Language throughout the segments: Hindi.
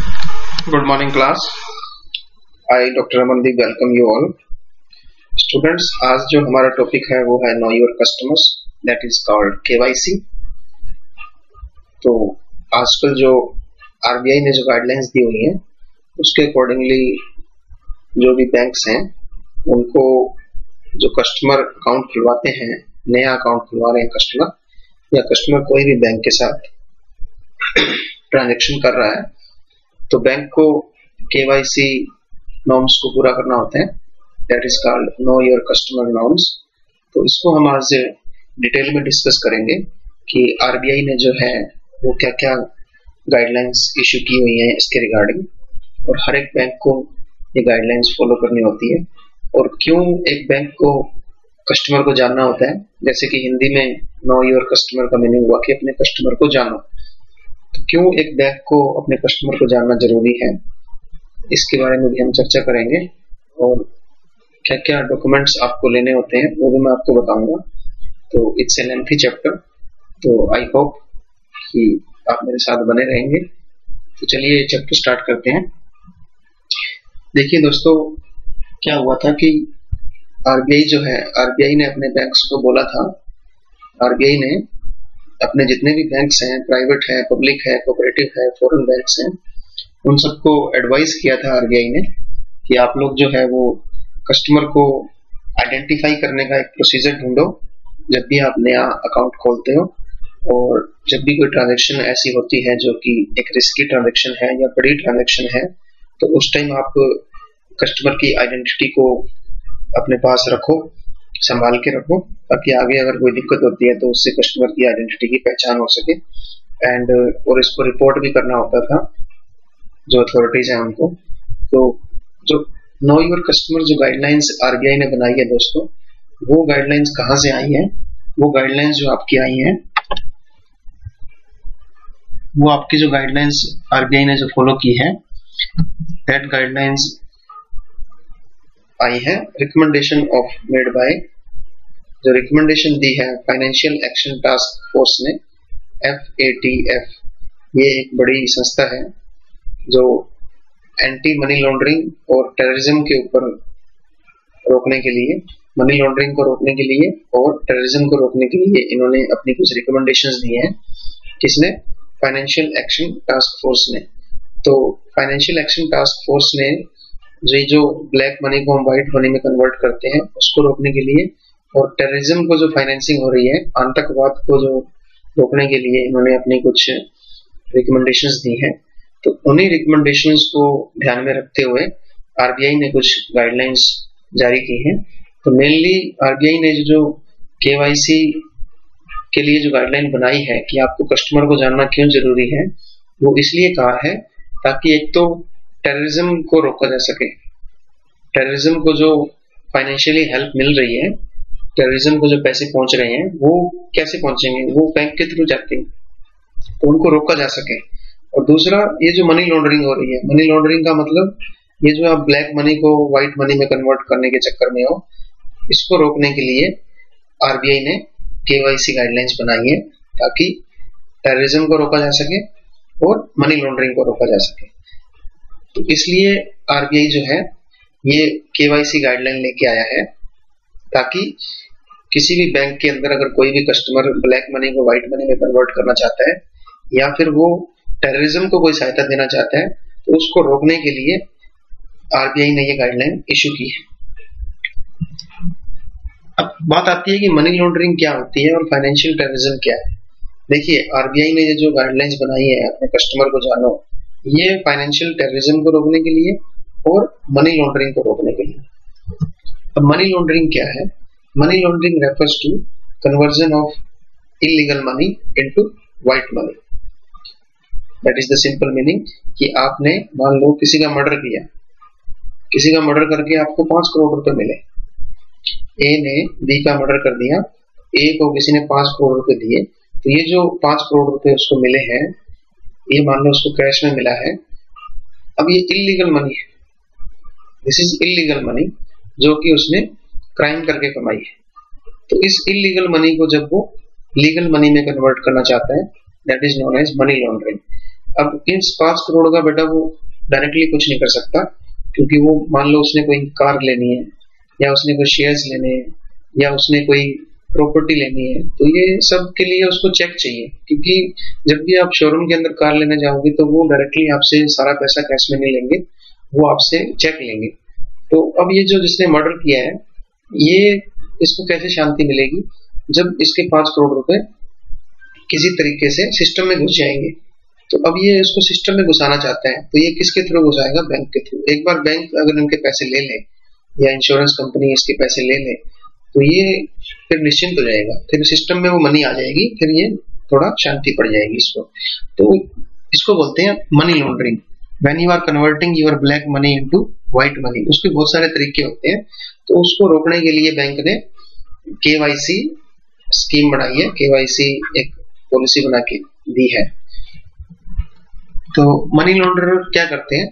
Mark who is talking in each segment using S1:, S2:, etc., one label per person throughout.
S1: Good morning, class. I, Dr. Amandeep, welcome you all. Students, आज जो हमारा टॉपिक है वो है know your customers, that is called KYC। तो आजकल जो RBI ने जो गाइडलाइंस दी हुई है उसके अकॉर्डिंगली जो भी बैंक्स हैं उनको जो कस्टमर अकाउंट खुलवाते हैं, नया अकाउंट खुलवा रहे हैं कस्टमर या कस्टमर कोई भी बैंक के साथ ट्रांजेक्शन कर रहा है, तो बैंक को KYC नॉर्म्स को पूरा करना होता है, that is called know your customer norms. तो इसको हम आज डिटेल में डिस्कस करेंगे कि RBI ने जो है वो क्या क्या गाइडलाइंस इशू की हुई हैं इसके रिगार्डिंग, और हर एक बैंक को ये गाइडलाइंस फॉलो करनी होती है। और क्यों एक बैंक को कस्टमर को जानना होता है, जैसे कि हिंदी में नो योर कस्टमर का मीनिंग हुआ कि अपने कस्टमर को जानो, तो क्यों एक बैंक को अपने कस्टमर को जानना जरूरी है, इसके बारे में भी हम चर्चा करेंगे। और क्या क्या डॉक्यूमेंट्स आपको लेने होते हैं वो भी मैं आपको बताऊंगा। तो इट्स ए लेंथी चैप्टर, तो आई होप कि आप मेरे साथ बने रहेंगे। तो चलिए चैप्टर स्टार्ट करते हैं। देखिए दोस्तों, क्या हुआ था कि RBI ने अपने बैंक्स को बोला था, RBI ने अपने जितने भी बैंक्स हैं, प्राइवेट है, पब्लिक है, कोऑपरेटिव है, फॉरेन बैंक्स हैं, उन सबको एडवाइस किया था RBI ने कि आप लोग जो है वो कस्टमर को आइडेंटिफाई करने का एक प्रोसीजर ढूंढो जब भी आप नया अकाउंट खोलते हो, और जब भी कोई ट्रांजैक्शन ऐसी होती है जो कि एक रिस्की ट्रांजैक्शन है या बड़ी ट्रांजैक्शन है, तो उस टाइम आप कस्टमर की आइडेंटिटी को अपने पास रखो, संभाल के रखो, ताकि आगे अगर कोई दिक्कत होती है तो उससे कस्टमर की आइडेंटिटी की पहचान हो सके। और इसको रिपोर्ट भी करना होता था जो अथॉरिटीज हैं उनको। तो जो नो योर कस्टमर जो गाइडलाइंस RBI ने बनाई है दोस्तों, वो गाइडलाइंस कहाँ से आई है? वो गाइडलाइंस जो आपकी आई है, वो आपकी जो गाइडलाइंस RBI ने जो फॉलो की है, दैट गाइडलाइंस आई है रिकमेंडेशन ऑफ मेड बाय, जो रिकमेंडेशन दी है फाइनेंशियल एक्शन टास्क फोर्स ने, FATF। ये एक बड़ी संस्था है जो एंटी मनी लॉन्ड्रिंग और टेररिज्म के ऊपर रोकने के लिए, मनी लॉन्ड्रिंग को रोकने के लिए और टेररिज्म को रोकने के लिए इन्होंने अपनी कुछ रिकमेंडेशंस दी हैं। किसने? फाइनेंशियल एक्शन टास्क फोर्स ने। तो फाइनेंशियल एक्शन टास्क फोर्स ने जो ब्लैक मनी को हम व्हाइट मनी में कन्वर्ट करते हैं उसको रोकने के लिए, और टेररिज्म को जो फाइनेंसिंग हो रही है, आतंकवाद को जो रोकने के लिए इन्होंने अपनी कुछ रिकमेंडेशंस दी हैं। तो उन्हीं रिकमेंडेशंस को ध्यान में रखते हुए RBI ने कुछ गाइडलाइंस जारी की हैं। तो मेनली RBI ने जो KYC के लिए जो गाइडलाइन बनाई है कि आपको कस्टमर को जानना क्यों जरूरी है, वो इसलिए कहा है ताकि एक तो टेररिज्म को रोका जा सके। टेररिज्म को जो फाइनेंशियली हेल्प मिल रही है, टेररिज्म को जो पैसे पहुंच रहे हैं वो कैसे पहुंचेंगे? वो बैंक के थ्रू जाते हैं, तो उनको रोका जा सके। और दूसरा, ये जो मनी लॉन्ड्रिंग हो रही है, मनी लॉन्ड्रिंग का मतलब ये जो आप ब्लैक मनी को व्हाइट मनी में कन्वर्ट करने के चक्कर में हो, इसको रोकने के लिए RBI ने KYC गाइडलाइंस बनाई है ताकि टेररिज्म को रोका जा सके और मनी लॉन्ड्रिंग को रोका जा सके। तो इसलिए RBI जो है ये KYC गाइडलाइन लेके आया है ताकि किसी भी बैंक के अंदर अगर कोई भी कस्टमर ब्लैक मनी को व्हाइट मनी में कन्वर्ट करना चाहता है या फिर वो टेररिज्म को कोई सहायता देना चाहता है, तो उसको रोकने के लिए RBI ने ये गाइडलाइन इशू की है। अब बात आती है कि मनी लॉन्ड्रिंग क्या होती है और फाइनेंशियल टेररिज्म क्या है। देखिए, RBI ने ये जो गाइडलाइंस बनाई है अपने कस्टमर को जानो, ये फाइनेंशियल टेररिज्म को रोकने के लिए और मनी लॉन्ड्रिंग को रोकने के लिए। अब मनी लॉन्ड्रिंग क्या है? Money laundering refers to conversion of illegal money into white money. That is the simple meaning कि आपने मान लो किसी का मर्डर किया, किसी का मर्डर करके आपको 5 करोड़ रुपए मिले। A ने B का मर्डर कर दिया, A को किसी ने 5 करोड़ रुपए दिए, तो ये जो 5 करोड़ रुपए उसको मिले हैं, ये मान लो उसको कैश में मिला है। अब ये इलीगल मनी है, दिस इज इलीगल मनी जो कि उसने क्राइम करके कमाई है। तो इस इलीगल मनी को जब वो लीगल मनी में कन्वर्ट करना चाहता है, that is known as money laundering. अब इस 5 करोड़ का बेटा वो डायरेक्टली कुछ नहीं कर सकता, क्योंकि वो मान लो उसने कोई कार लेनी है, या उसने कोई शेयर्स लेने हैं, या उसने कोई प्रॉपर्टी लेनी है, तो ये सब के लिए उसको चेक चाहिए। क्योंकि जब भी आप शोरूम के अंदर कार लेने जाओगे तो वो डायरेक्टली आपसे सारा पैसा कैश में नहीं लेंगे, वो आपसे चेक लेंगे। तो अब ये जो जिसने मर्डर किया है, ये इसको कैसे शांति मिलेगी जब इसके 5 करोड़ रुपए किसी तरीके से सिस्टम में घुस जाएंगे। तो अब ये इसको सिस्टम में घुसाना चाहते हैं, तो ये किसके थ्रू घुसाएगा? बैंक के थ्रू। एक बार बैंक अगर इनके पैसे ले ले, या इंश्योरेंस कंपनी इसके पैसे ले ले, तो ये फिर निश्चिंत हो जाएगा, फिर सिस्टम में वो मनी आ जाएगी, फिर ये थोड़ा शांति पड़ जाएगी इसको। तो इसको बोलते हैं money laundering. When you are converting your black money into white money. उसके बहुत सारे तरीके होते हैं, तो उसको रोकने के लिए बैंक ने केवाईसी स्कीम बनाई है, केवाईसी एक पॉलिसी बना के दी है। तो मनी लॉन्ड्रर क्या करते हैं?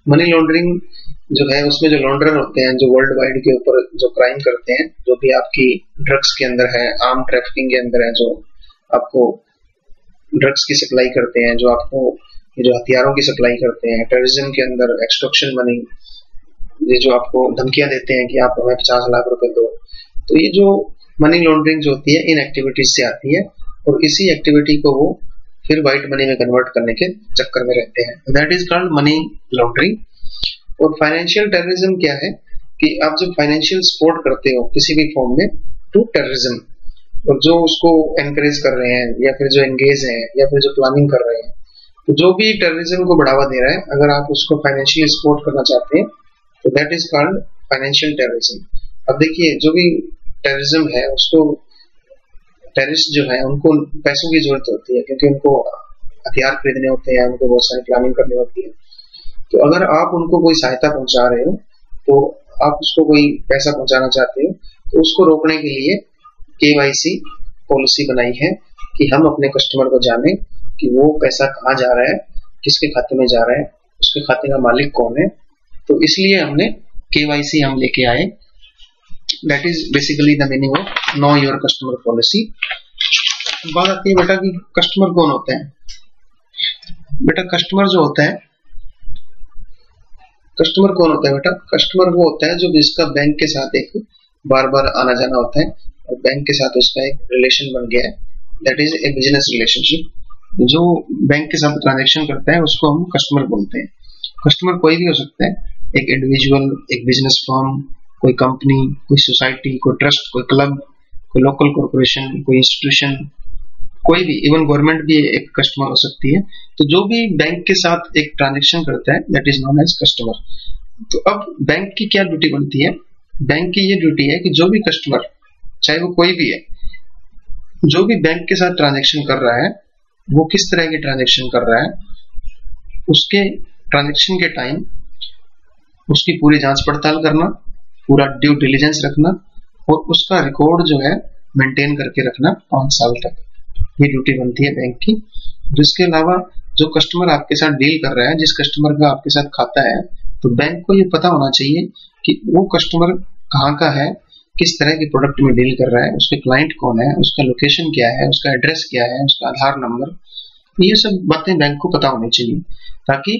S1: मनी लॉन्ड्रिंग जो है, उसमें जो लॉन्ड्रर होते हैं, जो वर्ल्ड वाइड के ऊपर जो क्राइम करते हैं, जो भी आपकी ड्रग्स के अंदर है, आर्म ट्रैफिकिंग के अंदर है, जो आपको ड्रग्स की सप्लाई करते हैं, जो आपको ये जो हथियारों की सप्लाई करते हैं, टेररिज्म के अंदर एक्सटॉर्शन मनी, ये जो आपको धमकियां देते हैं कि आप हमें 50 लाख रुपए दो। तो ये जो मनी लॉन्ड्रिंग जो होती है, इन एक्टिविटीज से आती है, और इसी एक्टिविटी को वो फिर व्हाइट मनी में कन्वर्ट करने के चक्कर में रहते हैं। That is called money laundering. और फाइनेंशियल टेररिज्म क्या है कि आप जब फाइनेंशियल सपोर्ट करते हो किसी भी फॉर्म में टू टेररिज्म, और जो उसको एनकरेज कर रहे हैं, या फिर जो एंगेज हैं, या फिर जो प्लानिंग कर रहे हैं, तो जो भी टेररिज्म को बढ़ावा दे रहा है, अगर आप उसको फाइनेंशियली सपोर्ट करना चाहते हैं, तो that is called financial terrorism. अब देखिए, जो भी टेररिज्म है, उसको टेररिस्ट जो है उनको पैसों की जरूरत होती है, क्योंकि उनको हथियार खरीदने होते हैं, उनको बहुत सारी प्लानिंग करनी होती है। तो अगर आप उनको कोई सहायता पहुंचा रहे हो, तो आप उसको कोई पैसा पहुंचाना चाहते हो, तो उसको रोकने के लिए केवाईसी पॉलिसी बनाई है कि हम अपने कस्टमर को जाने कि वो पैसा कहाँ जा रहा है, किसके खाते में जा रहा है, उसके खाते का मालिक कौन है। तो इसलिए हमने केवाईसी हम लेके आए। That is basically the meaning of know your customer policy. बात आती है बेटा कि कस्टमर कौन होता है। बेटा कस्टमर जो होता है, कस्टमर कौन होता है बेटा? कस्टमर वो होता है जो जिसका बैंक के साथ एक बार बार आना जाना होता है, और बैंक के साथ उसका एक रिलेशन बन गया है। That is a business relationship. जो बैंक के साथ ट्रांजेक्शन करता है उसको हम कस्टमर बोलते हैं। कस्टमर कोई भी हो सकता है, एक इंडिविजुअल, एक बिजनेस फर्म, कोई कंपनी, कोई सोसाइटी, कोई ट्रस्ट, कोई क्लब, कोई लोकल कॉर्पोरेशन, कोई इंस्टीट्यूशन, कोई भी, इवन गवर्नमेंट भी एक कस्टमर हो सकती है। तो जो भी बैंक के साथ एक ट्रांजेक्शन करता है, that is known as customer. तो अब बैंक की क्या ड्यूटी बनती है? बैंक की ये ड्यूटी है कि जो भी कस्टमर, चाहे वो कोई भी है, जो भी बैंक के साथ ट्रांजेक्शन कर रहा है, वो किस तरह की ट्रांजेक्शन कर रहा है, उसके ट्रांजेक्शन के टाइम उसकी पूरी जांच पड़ताल करना, पूरा ड्यू डिलीजेंस रखना, और उसका रिकॉर्ड जो है मेंटेन करके रखना 5 साल तक। ये ड्यूटी बनती है बैंक की। जिसके अलावा जो कस्टमर आपके साथ डील कर रहा है, जिस कस्टमर का आपके साथ खाता है, तो बैंक को ये पता होना चाहिए कि वो कस्टमर कहाँ का है, किस तरह के प्रोडक्ट में डील कर रहा है, उसके क्लाइंट कौन है, उसका लोकेशन क्या है, उसका एड्रेस क्या है, उसका आधार नंबर। ये सब बातें बैंक को पता होनी चाहिए, ताकि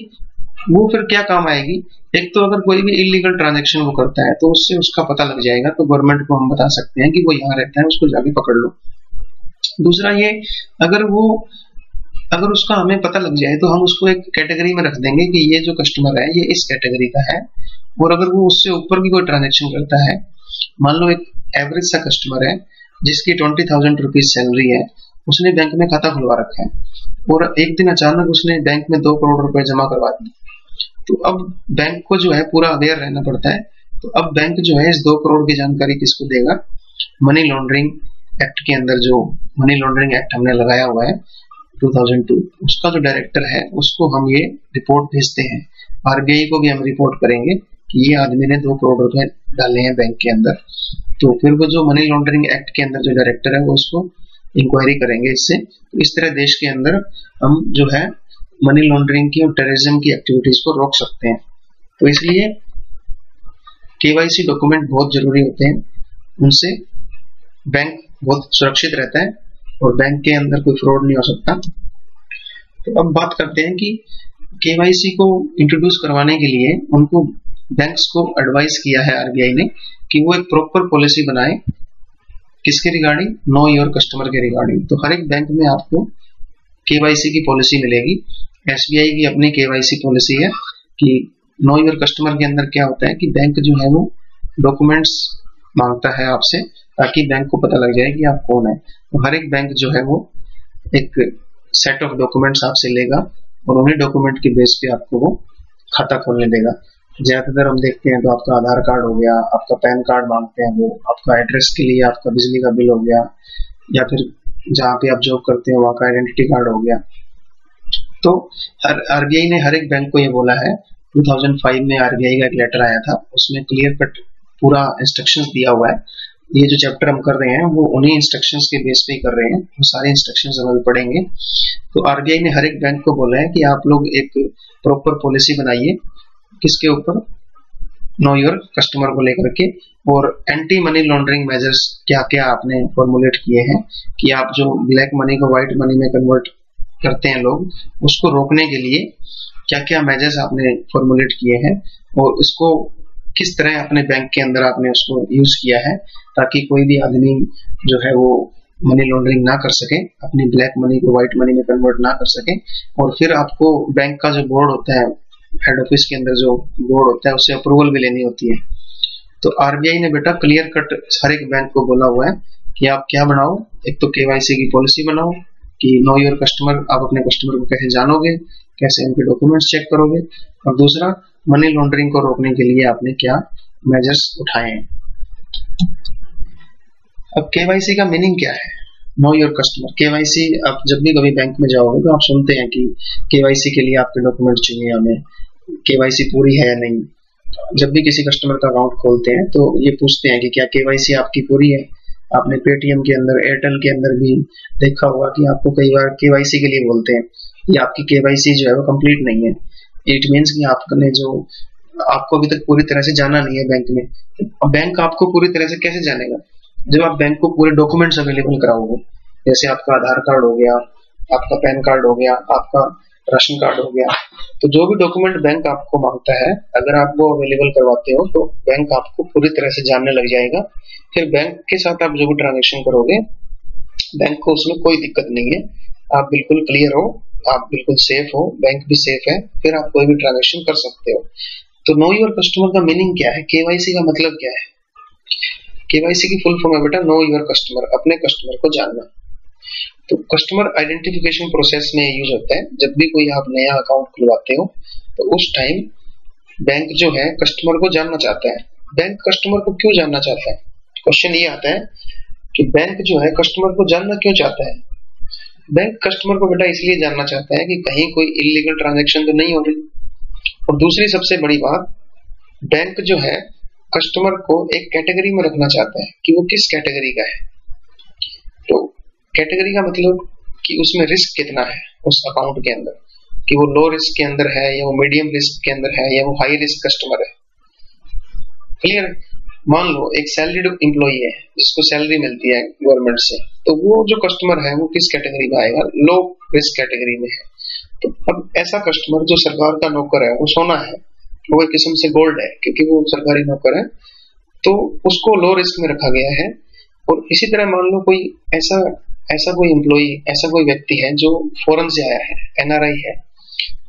S1: वो फिर क्या काम आएगी। एक तो अगर कोई भी इलीगल ट्रांजेक्शन वो करता है, तो उससे उसका पता लग जाएगा, तो गवर्नमेंट को हम बता सकते हैं कि वो यहाँ रहता है, उसको जाके पकड़ लो। दूसरा ये, अगर उसका हमें पता लग जाए, तो हम उसको एक कैटेगरी में रख देंगे कि ये जो कस्टमर है, ये इस कैटेगरी का है। और अगर वो उससे ऊपर भी कोई ट्रांजेक्शन करता है, मान लो एक एवरेज सा कस्टमर है जिसकी 20,000 रुपीज सैलरी है, उसने बैंक में खाता खुलवा रखा है, और एक दिन अचानक उसने बैंक में 2 करोड़ रुपए जमा करवा दिए, तो अब बैंक को जो है पूरा अवेयर रहना पड़ता है। तो अब बैंक जो है इस 2 करोड़ की जानकारी किसको देगा? मनी लॉन्ड्रिंग एक्ट के अंदर जो मनी लॉन्ड्रिंग एक्ट हमने लगाया हुआ है 2002, उसका जो डायरेक्टर है उसको हम ये रिपोर्ट भेजते हैं। आरबीआई को भी हम रिपोर्ट करेंगे कि ये आदमी ने 2 करोड़ रुपए डाले हैं बैंक के अंदर। तो फिर वो जो मनी लॉन्ड्रिंग एक्ट के अंदर जो डायरेक्टर है वो उसको इंक्वायरी करेंगे। इससे तो इस तरह देश के अंदर हम जो है मनी लॉन्ड्रिंग की और टेररिज्म की एक्टिविटीज को रोक सकते हैं। तो इसलिए केवाईसी डॉक्यूमेंट बहुत जरूरी होते हैं, उनसे बैंक बहुत सुरक्षित रहता है और बैंक के अंदर कोई फ्रॉड नहीं हो सकता। तो अब बात करते हैं कि केवाईसी को इंट्रोड्यूस करवाने के लिए उनको बैंक्स को एडवाइस किया है आरबीआई ने कि वो एक प्रॉपर पॉलिसी बनाए, किसके रिगार्डिंग, नो योर कस्टमर के रिगार्डिंग। तो हर एक बैंक में आपको केवाईसी की पॉलिसी मिलेगी। एसबीआई की अपनी केवाईसी पॉलिसी है कि नो योर कस्टमर के अंदर क्या होता है कि बैंक जो है वो डॉक्यूमेंट्स मांगता है आपसे, ताकि बैंक को पता लग जाए कि आप कौन है। तो हर एक बैंक जो है वो एक सेट ऑफ डॉक्यूमेंट्स आपसे लेगा और उन्हीं डॉक्यूमेंट के बेस पे आपको वो खाता खोलने देगा। ज्यादातर हम देखते हैं तो आपका आधार कार्ड हो गया, आपका पैन कार्ड मांगते हैं, वो आपका एड्रेस के लिए आपका बिजली का बिल हो गया, या फिर जहाँ पे आप जॉब करते हैं वहाँ का आइडेंटिटी कार्ड हो गया। तो आरबीआई ने हर एक बैंक को ये बोला है, 2005 में आरबीआई का एक लेटर आया था, उसमें क्लियर कट पूरा इंस्ट्रक्शंस दिया हुआ है। ये जो चैप्टर हम कर रहे हैं वो उन्हीं इंस्ट्रक्शंस के बेस पे ही कर रहे हैं, वो सारे इंस्ट्रक्शंस हम अभी पढ़ेंगे। तो आरबीआई ने हर एक बैंक को बोला है कि आप लोग एक प्रॉपर पॉलिसी बनाइए, किसके ऊपर, नो योर कस्टमर को लेकर के, और एंटी मनी लॉन्ड्रिंग मेजर्स क्या क्या आपने फॉर्मुलेट किए हैं कि आप जो ब्लैक मनी को व्हाइट मनी में कन्वर्ट करते हैं लोग, उसको रोकने के लिए क्या क्या मेजर्स आपने फॉर्मुलेट किए हैं, और उसको किस तरह अपने बैंक के अंदर आपने उसको यूज किया है, ताकि कोई भी आदमी जो है वो मनी लॉन्ड्रिंग ना कर सके, अपनी ब्लैक मनी को व्हाइट मनी में कन्वर्ट ना कर सके। और फिर आपको बैंक का जो बोर्ड होता है, हेड ऑफिस के अंदर जो बोर्ड होता है, उससे अप्रूवल भी लेनी होती है। तो आरबीआई ने बेटा क्लियर कट हर एक बैंक को बोला हुआ है कि आप क्या बनाओ, एक तो केवाईसी की पॉलिसी बनाओ कि नो योर कस्टमर, आप अपने कस्टमर को कैसे जानोगे, कैसे उनके डॉक्यूमेंट्स चेक करोगे, और दूसरा मनी लॉन्ड्रिंग को रोकने के लिए आपने क्या मेजर्स उठाए हैं। अब केवाईसी का मीनिंग क्या है, नो योर कस्टमर। केवाईसी आप जब भी कभी बैंक में जाओगे तो आप सुनते हैं कि केवाईसी के लिए आपके डॉक्यूमेंट चाहिए, हमें केवाईसी पूरी है या नहीं। जब भी किसी कस्टमर का अकाउंट खोलते हैं तो ये पूछते हैं कि क्या केवाईसी आपकी पूरी है। आपने पेटीएम के अंदर, एयरटेल के अंदर भी देखा होगा कि आपको कई बार केवाईसी के लिए बोलते हैं, या आपकी केवाईसी जो है वो कंप्लीट नहीं है। इट मीन्स कि आपने जो, आपको अभी तक पूरी तरह से जाना नहीं है बैंक में। बैंक आपको पूरी तरह से कैसे जानेगा, जब आप बैंक को पूरे डॉक्यूमेंट्स अवेलेबल कराओगे, जैसे आपका आधार कार्ड हो गया, आपका पैन कार्ड हो गया, आपका राशन कार्ड हो गया। तो जो भी डॉक्यूमेंट बैंक आपको मांगता है, अगर आप वो अवेलेबल करवाते हो तो बैंक आपको पूरी तरह से जानने लग जाएगा। फिर बैंक के साथ आप जो भी ट्रांजेक्शन करोगे, बैंक को उसमें कोई दिक्कत नहीं है, आप बिल्कुल क्लियर हो, आप बिल्कुल सेफ हो, बैंक भी सेफ है, फिर आप कोई भी ट्रांजेक्शन कर सकते हो। तो नो योर कस्टमर का मीनिंग क्या है, केवाईसी का मतलब क्या है। केवाईसी की फुल फॉर्म है बेटा नो योर कस्टमर, अपने कस्टमर को जानना। तो कस्टमर आइडेंटिफिकेशन प्रोसेस में यूज होता है। जब भी कोई आप नया अकाउंट खुलवाते हो तो उस टाइम बैंक जो है कस्टमर को जानना चाहता है। बैंक कस्टमर को क्यों जानना चाहता है, क्वेश्चन ये आता है कि बैंक जो है कस्टमर को जानना क्यों चाहता है। बैंक कस्टमर को बेटा इसलिए जानना चाहता है कि कहीं कोई इलीगल ट्रांजैक्शन तो नहीं हो रही, और दूसरी सबसे बड़ी बात, बैंक जो है कस्टमर को एक कैटेगरी में रखना चाहता है कि वो किस कैटेगरी का है। तो कैटेगरी का मतलब कि उसमें रिस्क कितना है उस अकाउंट के अंदर, कि वो लो रिस्क के अंदर है, या वो मीडियम रिस्क के अंदर है, या वो हाई रिस्क कस्टमर है। क्लियर। मान लो एक सैलरीड एम्प्लॉई है जिसको सैलरी मिलती है गवर्नमेंट से, तो वो जो कस्टमर है वो किस कैटेगरी में आएगा, लो रिस्क कैटेगरी में है। तो अब ऐसा कस्टमर जो सरकार का नौकर है, वो सोना है, वो एक किस्म से गोल्ड है क्योंकि वो सरकारी नौकर है, तो उसको लो रिस्क में रखा गया है। और इसी तरह मान लो कोई ऐसा कोई एम्प्लॉई, ऐसा कोई व्यक्ति है जो फॉरेन से आया है, एनआरआई है,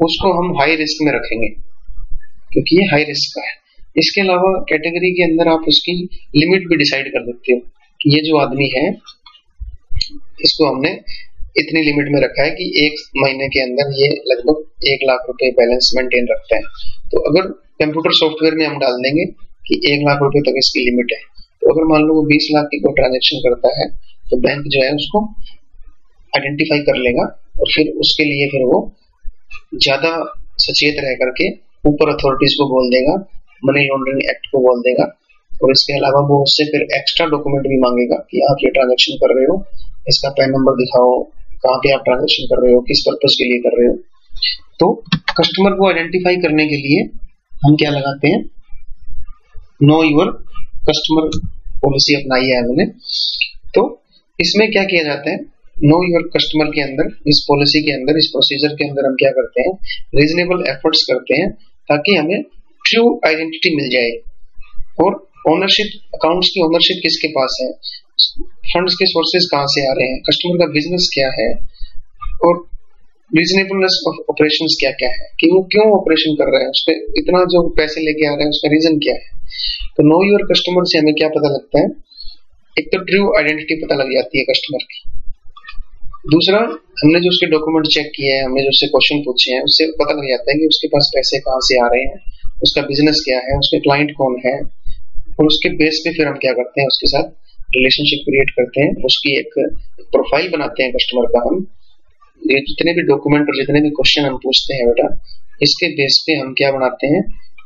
S1: उसको हम हाई रिस्क में रखेंगे क्योंकि ये हाई रिस्क का है। इसके अलावा कैटेगरी के अंदर आप उसकी लिमिट भी डिसाइड कर सकते हो कि ये जो आदमी है इसको हमने इतनी लिमिट में रखा है कि एक महीने के अंदर ये लगभग 1 लाख रुपए बैलेंस मेंटेन रखता है। तो अगर कंप्यूटर सॉफ्टवेयर में हम डाल देंगे कि 1 लाख रुपए तक इसकी लिमिट है, तो अगर मान लो वो 20 लाख की कोई ट्रांजेक्शन करता है तो बैंक जो है उसको आइडेंटिफाई कर लेगा, और फिर उसके लिए फिर वो ज्यादा सचेत रह करके ऊपर अथॉरिटीज को बोल देगा, मनी लॉन्ड्रिंग एक्ट को बोल देगा। और इसके अलावा वो उससे फिर एक्स्ट्रा डॉक्यूमेंट भी मांगेगा कि आप ये ट्रांजेक्शन कर रहे हो, इसका पैन नंबर दिखाओ, कहाँ पे आप ट्रांजेक्शन कर रहे हो, किस पर्पज के लिए कर रहे हो। तो कस्टमर को आइडेंटिफाई करने के लिए हम क्या लगाते हैं, नो योर कस्टमर पॉलिसी अपनाई है हमने। तो इसमें क्या किया जाता है, नो योर कस्टमर के अंदर, इस पॉलिसी के अंदर, इस प्रोसीजर के अंदर हम क्या करते हैं, रीजनेबल एफर्ट्स करते हैं ताकि हमें ट्रू आइडेंटिटी मिल जाए। और ओनरशिप, अकाउंट्स की ओनरशिप किसके पास है, फंड्स के सोर्सेज कहाँ से आ रहे हैं, कस्टमर का बिजनेस क्या है, और रीजनेबलनेस ऑफ ऑपरेशंस क्या क्या है, कि वो क्यों ऑपरेशन कर रहा है, उसपे इतना जो पैसे लेके आ रहा है उसका रीजन क्या है। तो नो योर कस्टमर से हमें क्या पता लगता है, एक तो ट्रू आइडेंटिटी पता लग जाती है कस्टमर की। दूसरा, हमने जो उसके डॉक्यूमेंट चेक किए हैं, हमने जो उससे क्वेश्चन पूछे हैं, उससे पता लग जाता है कि उसके पास पैसे कहाँ से आ रहे हैं, उसका बिजनेस क्या है, उसके क्लाइंट कौन है, और उसके बेस पे फिर हम क्या करते हैं, उसके साथ रिलेशनशिप क्रिएट करते हैं, उसकी एक प्रोफाइल बनाते हैं कस्टमर का। हम ये जितने भी डॉक्यूमेंट और जितने भी क्वेश्चन हम पूछते हैं बेटा, इसके बेस पे हम क्या बनाते हैं,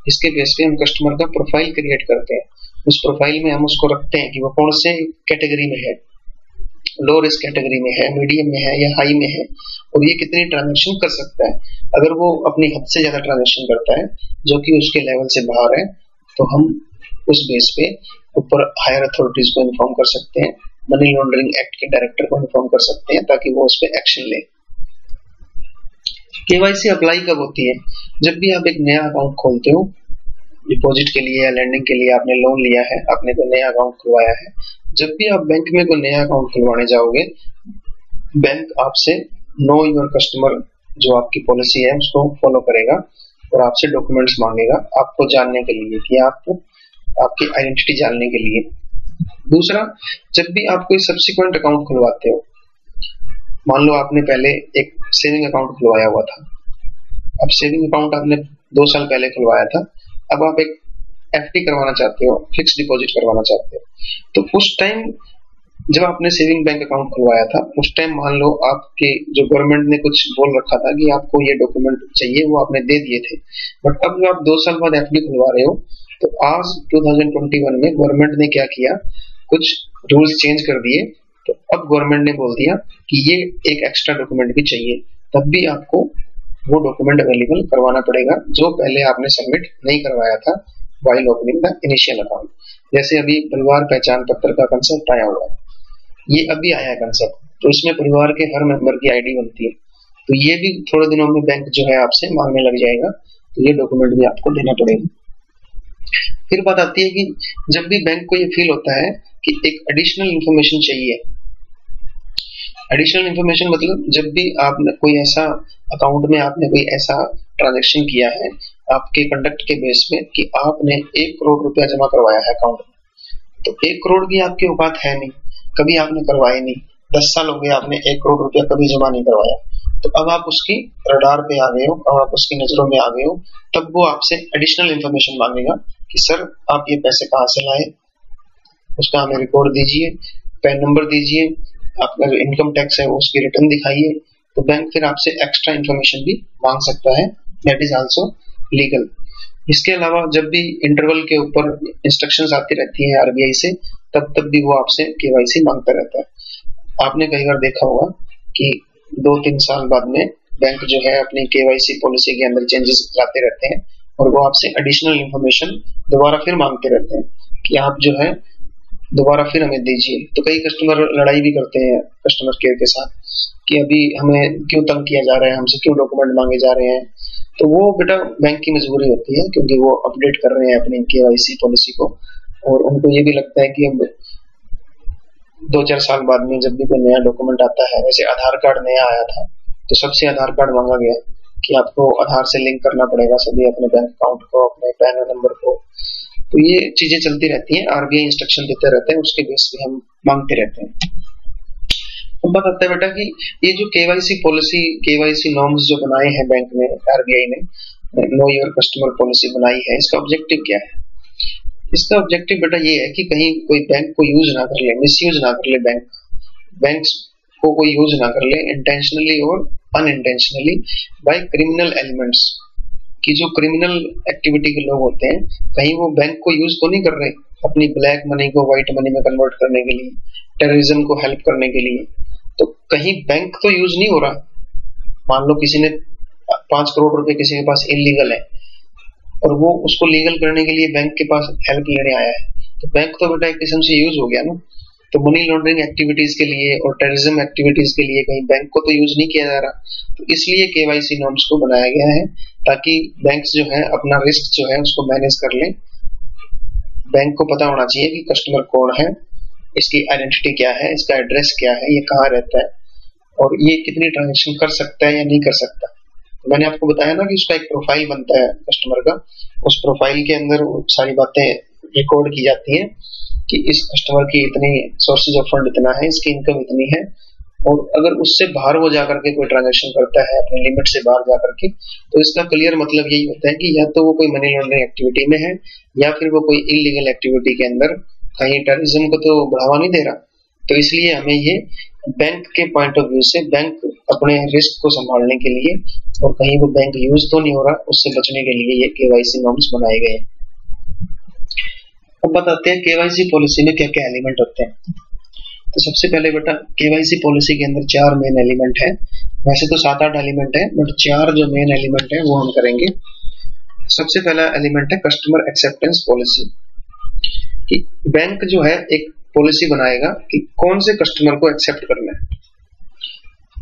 S1: इसके बेस पे हम कस्टमर का प्रोफाइल क्रिएट करते हैं। उस प्रोफाइल में हम उसको रखते हैं कि वो कौन से कैटेगरी में है, लो रिस्क कैटेगरी में है, मीडियम में है या हाई में है, और ये कितनी ट्रांजेक्शन कर सकता है। अगर वो अपनी हद से ज्यादा ट्रांजेक्शन करता है जो कि उसके लेवल से बाहर है, तो हम उस बेस पे ऊपर हायर अथॉरिटीज को इन्फॉर्म कर सकते हैं, मनी लॉन्ड्रिंग एक्ट के डायरेक्टर को इन्फॉर्म कर सकते हैं ताकि वो उस पर एक्शन ले। केवाईसी अप्लाई कब होती है, जब भी आप एक नया अकाउंट खोलते हो, डिपॉजिट के लिए या लैंडिंग के लिए आपने लोन लिया है, आपने कोई नया अकाउंट खुलवाया है, जब भी आप बैंक में कोई नया अकाउंट खुलवाने जाओगे, बैंक आपसे नो योर कस्टमर जो आपकी पॉलिसी है उसको फॉलो करेगा और आपसे डॉक्यूमेंट्स मांगेगा आपको जानने के लिए, कि आपकी आइडेंटिटी जानने के लिए। दूसरा, जब भी आप कोई सब्सिक्वेंट अकाउंट खुलवाते हो, मान लो आपने पहले एक सेविंग अकाउंट खुलवाया हुआ था, अब सेविंग अकाउंट आपने 2 साल पहले खुलवाया था, अब आप एक एफडी करवाना चाहते हो, फिक्स डिपॉजिट करवाना चाहते हो, तो उस टाइम जब आपने सेविंग बैंक अकाउंट खुलवाया था, उस टाइम मान लो आपके जो गवर्नमेंट ने कुछ बोल रखा था कि आपको ये डॉक्यूमेंट चाहिए, वो आपने दे दिए थे, बट अब जब आप 2 साल बाद एफडी खुलवा रहे हो, तो आज 2021 में गवर्नमेंट ने क्या किया, कुछ रूल्स चेंज कर दिए, तो अब गवर्नमेंट ने बोल दिया कि ये एक एक्स्ट्रा डॉक्यूमेंट भी चाहिए, तब भी आपको वो डॉक्यूमेंट अवेलेबल करवाना पड़ेगा जो पहले आपने सबमिट नहीं करवाया था while opening the initial account. जैसे अभी परिवार पहचान पत्र का कंसेप्ट आया हुआ है, ये अभी आया है कंसेप्ट, तो इसमें परिवार के हर मेंबर की आईडी बनती है, तो ये भी थोड़े दिनों में बैंक जो है आपसे मांगने लग जाएगा, तो ये डॉक्यूमेंट भी आपको देना पड़ेगा। फिर बात आती है कि जब भी बैंक को ये फील होता है कि एक एडिशनल इंफॉर्मेशन चाहिए, एडिशनल इंफॉर्मेशन मतलब जब भी आपने कोई ऐसा अकाउंट में आपने कोई ऐसा ट्रांजैक्शन किया है आपके कंडक्ट के बेस में कि आपने 1 करोड़ रुपया जमा करवाया है अकाउंट में, तो 1 करोड़ की आपकी औकात है नहीं, कभी आपने करवाए नहीं, 10 साल हो गए आपने 1 करोड़ रुपया कभी जमा नहीं करवाया, तो अब आप उसकी रडार पे आ गए हो, अब आप उसकी नजरों में आ गए हो, तब वो आपसे एडिशनल इंफॉर्मेशन मांगेगा कि सर आप ये पैसे कहाँ से लाए, उसका हमें रिकॉर्ड दीजिए, पैन नंबर दीजिए, आपका जो इनकम टैक्स है वो उसकी रिटर्न दिखाइए। तो बैंक फिर आपसे एक्स्ट्रा इंफॉर्मेशन भी मांग सकता है, दैट इज आल्सो लीगल। इसके अलावा जब भी इंटरवल के ऊपर इंस्ट्रक्शंस आती रहती हैं आरबीआई से, तब भी वो आपसे केवाईसी मांगता रहता है। आपने कई बार देखा होगा कि 2-3 साल बाद में बैंक जो है अपनी केवाईसी पॉलिसी के अंदर चेंजेस लाते रहते हैं और वो आपसे एडिशनल इंफॉर्मेशन दोबारा फिर मांगते रहते हैं कि आप जो है दोबारा फिर हमें दीजिए। तो कई कस्टमर लड़ाई भी करते हैं कस्टमर केयर के साथ कि अभी हमें क्यों तंग किया जा रहा है, हमसे क्यों डॉक्यूमेंट मांगे जा रहे हैं। तो वो बेटा बैंक की मजबूरी होती है, क्योंकि वो अपडेट कर रहे हैं अपनी केवाईसी पॉलिसी को, और उनको ये भी लगता है कि अब 2-4 साल बाद में जब भी कोई नया डॉक्यूमेंट आता है, जैसे आधार कार्ड नया आया था तो सबसे आधार कार्ड मांगा गया कि आपको आधार से लिंक करना पड़ेगा सभी अपने बैंक अकाउंट को, अपने पैन नंबर को। तो ये चीजें चलती रहती हैं, आरबीआई इंस्ट्रक्शन देते रहते हैं, उसके बेस पे हम मांगते रहते हैं। अब बात आता है बेटा कि ये जो केवाईसी पॉलिसी, केवाईसी नॉर्म्स जो बनाए हैं बैंक में, आरबीआई ने नो योर कस्टमर पॉलिसी बनाई है, इसका ऑब्जेक्टिव क्या है? इसका ऑब्जेक्टिव बेटा ये है कि कहीं कोई बैंक को यूज ना कर ले, मिसयूज ना कर ले, बैंक को कोई यूज ना कर ले इंटेंशनली और अनइंटेंशनली बाय क्रिमिनल एलिमेंट्स, कि जो क्रिमिनल एक्टिविटी के लोग होते हैं कहीं वो बैंक को यूज तो नहीं कर रहे अपनी ब्लैक मनी को व्हाइट मनी में कन्वर्ट करने के लिए, टेररिज्म को हेल्प करने के लिए। तो कहीं बैंक तो यूज नहीं हो रहा। मान लो किसी ने 5 करोड़ रुपए किसी के पास इलीगल है और वो उसको लीगल करने के लिए बैंक के पास हेल्प लेने आया है, तो बैंक तो बेटा एक किस्म से यूज हो गया ना। तो मनी लॉन्ड्रिंग एक्टिविटीज के लिए और टेररिज्म एक्टिविटीज के लिए कहीं बैंक को तो यूज नहीं किया जा रहा, तो इसलिए केवाईसी नॉर्म्स को बनाया गया है ताकि बैंक्स जो है अपना रिस्क जो है उसको मैनेज कर लें। बैंक को पता होना चाहिए कि कस्टमर कौन है, इसकी आइडेंटिटी क्या है, इसका एड्रेस क्या है, ये कहाँ रहता है और ये कितनी ट्रांजेक्शन कर सकता है या नहीं कर सकता। मैंने आपको बताया ना कि उसका एक प्रोफाइल बनता है कस्टमर का, उस प्रोफाइल के अंदर सारी बातें रिकॉर्ड की जाती हैं कि इस कस्टमर की इतनी सोर्सेज ऑफ फंड इतना है, इसकी इनकम इतनी है, और अगर उससे बाहर वो जाकर के कोई ट्रांजैक्शन करता है अपने लिमिट से बाहर जाकर के, तो इसका क्लियर मतलब यही होता है कि या तो वो कोई मनी लॉन्ड्रिंग एक्टिविटी में है या फिर वो कोई इलीगल एक्टिविटी के अंदर कहीं टेररिज्म को तो बढ़ावा नहीं दे रहा। तो इसलिए हमें ये बैंक के पॉइंट ऑफ व्यू से बैंक अपने रिस्क को संभालने के लिए और कहीं वो बैंक यूज तो नहीं हो रहा उससे बचने के लिए ये केवाईसी नॉर्म्स बनाए गए हैं। अब बताते हैं केवाईसी पॉलिसी में क्या क्या एलिमेंट होते हैं। तो सबसे पहले बेटा केवाईसी पॉलिसी के अंदर 4 मेन एलिमेंट है, वैसे तो 7-8 एलिमेंट है बट 4 जो मेन एलिमेंट है वो हम करेंगे। सबसे पहला एलिमेंट है कस्टमर एक्सेप्टेंस पॉलिसी, कि बैंक जो है एक पॉलिसी बनाएगा कि कौन से कस्टमर को एक्सेप्ट करना है।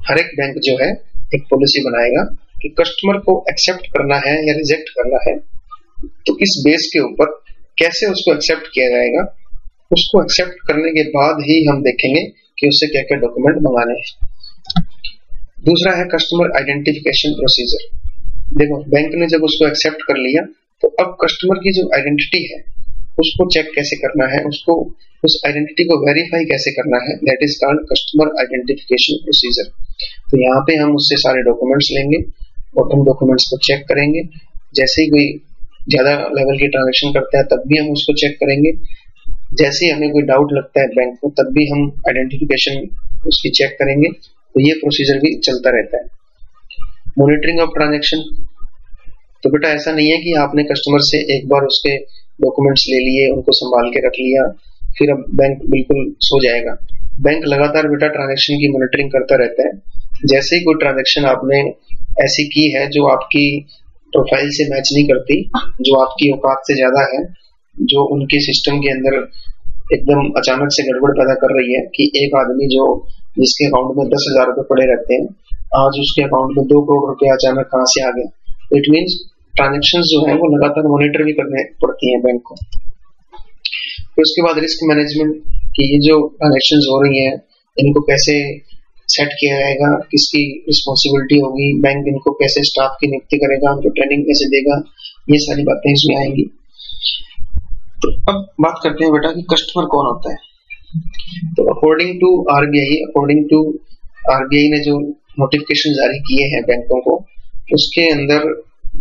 S1: हर एक बैंक जो है एक पॉलिसी बनाएगा कि कस्टमर को एक्सेप्ट करना है या रिजेक्ट करना है, तो इस बेस के ऊपर कैसे उसको एक्सेप्ट किया जाएगा, उसको एक्सेप्ट करने के बाद ही हम देखेंगे कि उससे क्या क्या डॉक्यूमेंट मंगाने हैं। दूसरा है कस्टमर आइडेंटिफिकेशन प्रोसीजर। देखो बैंक ने जब उसको एक्सेप्ट कर लिया तो अब कस्टमर की जो आइडेंटिटी है उसको चेक कैसे करना है, उसको उस आइडेंटिटी को वेरीफाई कैसे करना है, that is called customer identification procedure. तो यहाँ पे हम उससे सारे डॉक्यूमेंट्स लेंगे और उन डॉक्यूमेंट्स को चेक करेंगे। जैसे ही कोई ज्यादा लेवल की ट्रांजेक्शन करता है तब भी हम उसको चेक करेंगे, जैसे ही हमें कोई डाउट लगता है बैंक को तब भी हम आइडेंटिफिकेशन उसकी चेक करेंगे। तो ये प्रोसीजर भी चलता रहता है। मॉनिटरिंग ऑफ ट्रांजेक्शन, तो बेटा ऐसा नहीं है कि आपने कस्टमर से एक बार उसके डॉक्यूमेंट्स ले लिए, उनको संभाल के रख लिया, फिर अब बैंक बिल्कुल सो जाएगा। बैंक लगातार बेटा ट्रांजेक्शन की मॉनिटरिंग करता रहता है। जैसे ही कोई ट्रांजेक्शन आपने ऐसी की है जो आपकी प्रोफाइल से मैच नहीं करती, जो आपकी औकात से ज्यादा है, जो उनके सिस्टम के अंदर एकदम अचानक से गड़बड़ पैदा कर रही है कि एक आदमी जो जिसके अकाउंट में 10,000 रुपए पड़े रहते हैं, आज उसके अकाउंट में 2 करोड़ रुपए अचानक कहां से आ गया। इट मीन्स ट्रांजेक्शन जो है वो लगातार मॉनिटर भी करने पड़ती है बैंक को। फिर उसके बाद रिस्क मैनेजमेंट, कि ये जो ट्रांजेक्शन हो रही है इनको कैसे सेट किया जाएगा, किसकी रिस्पॉन्सिबिलिटी होगी, बैंक इनको कैसे स्टाफ की नियुक्ति करेगा, उनको ट्रेनिंग कैसे देगा, ये सारी बातें इसमें आएंगी। तो अब बात करते हैं बेटा कि कस्टमर कौन होता है। तो अकॉर्डिंग टू आरबीआई ने जो नोटिफिकेशन जारी किए हैं बैंकों को, उसके अंदर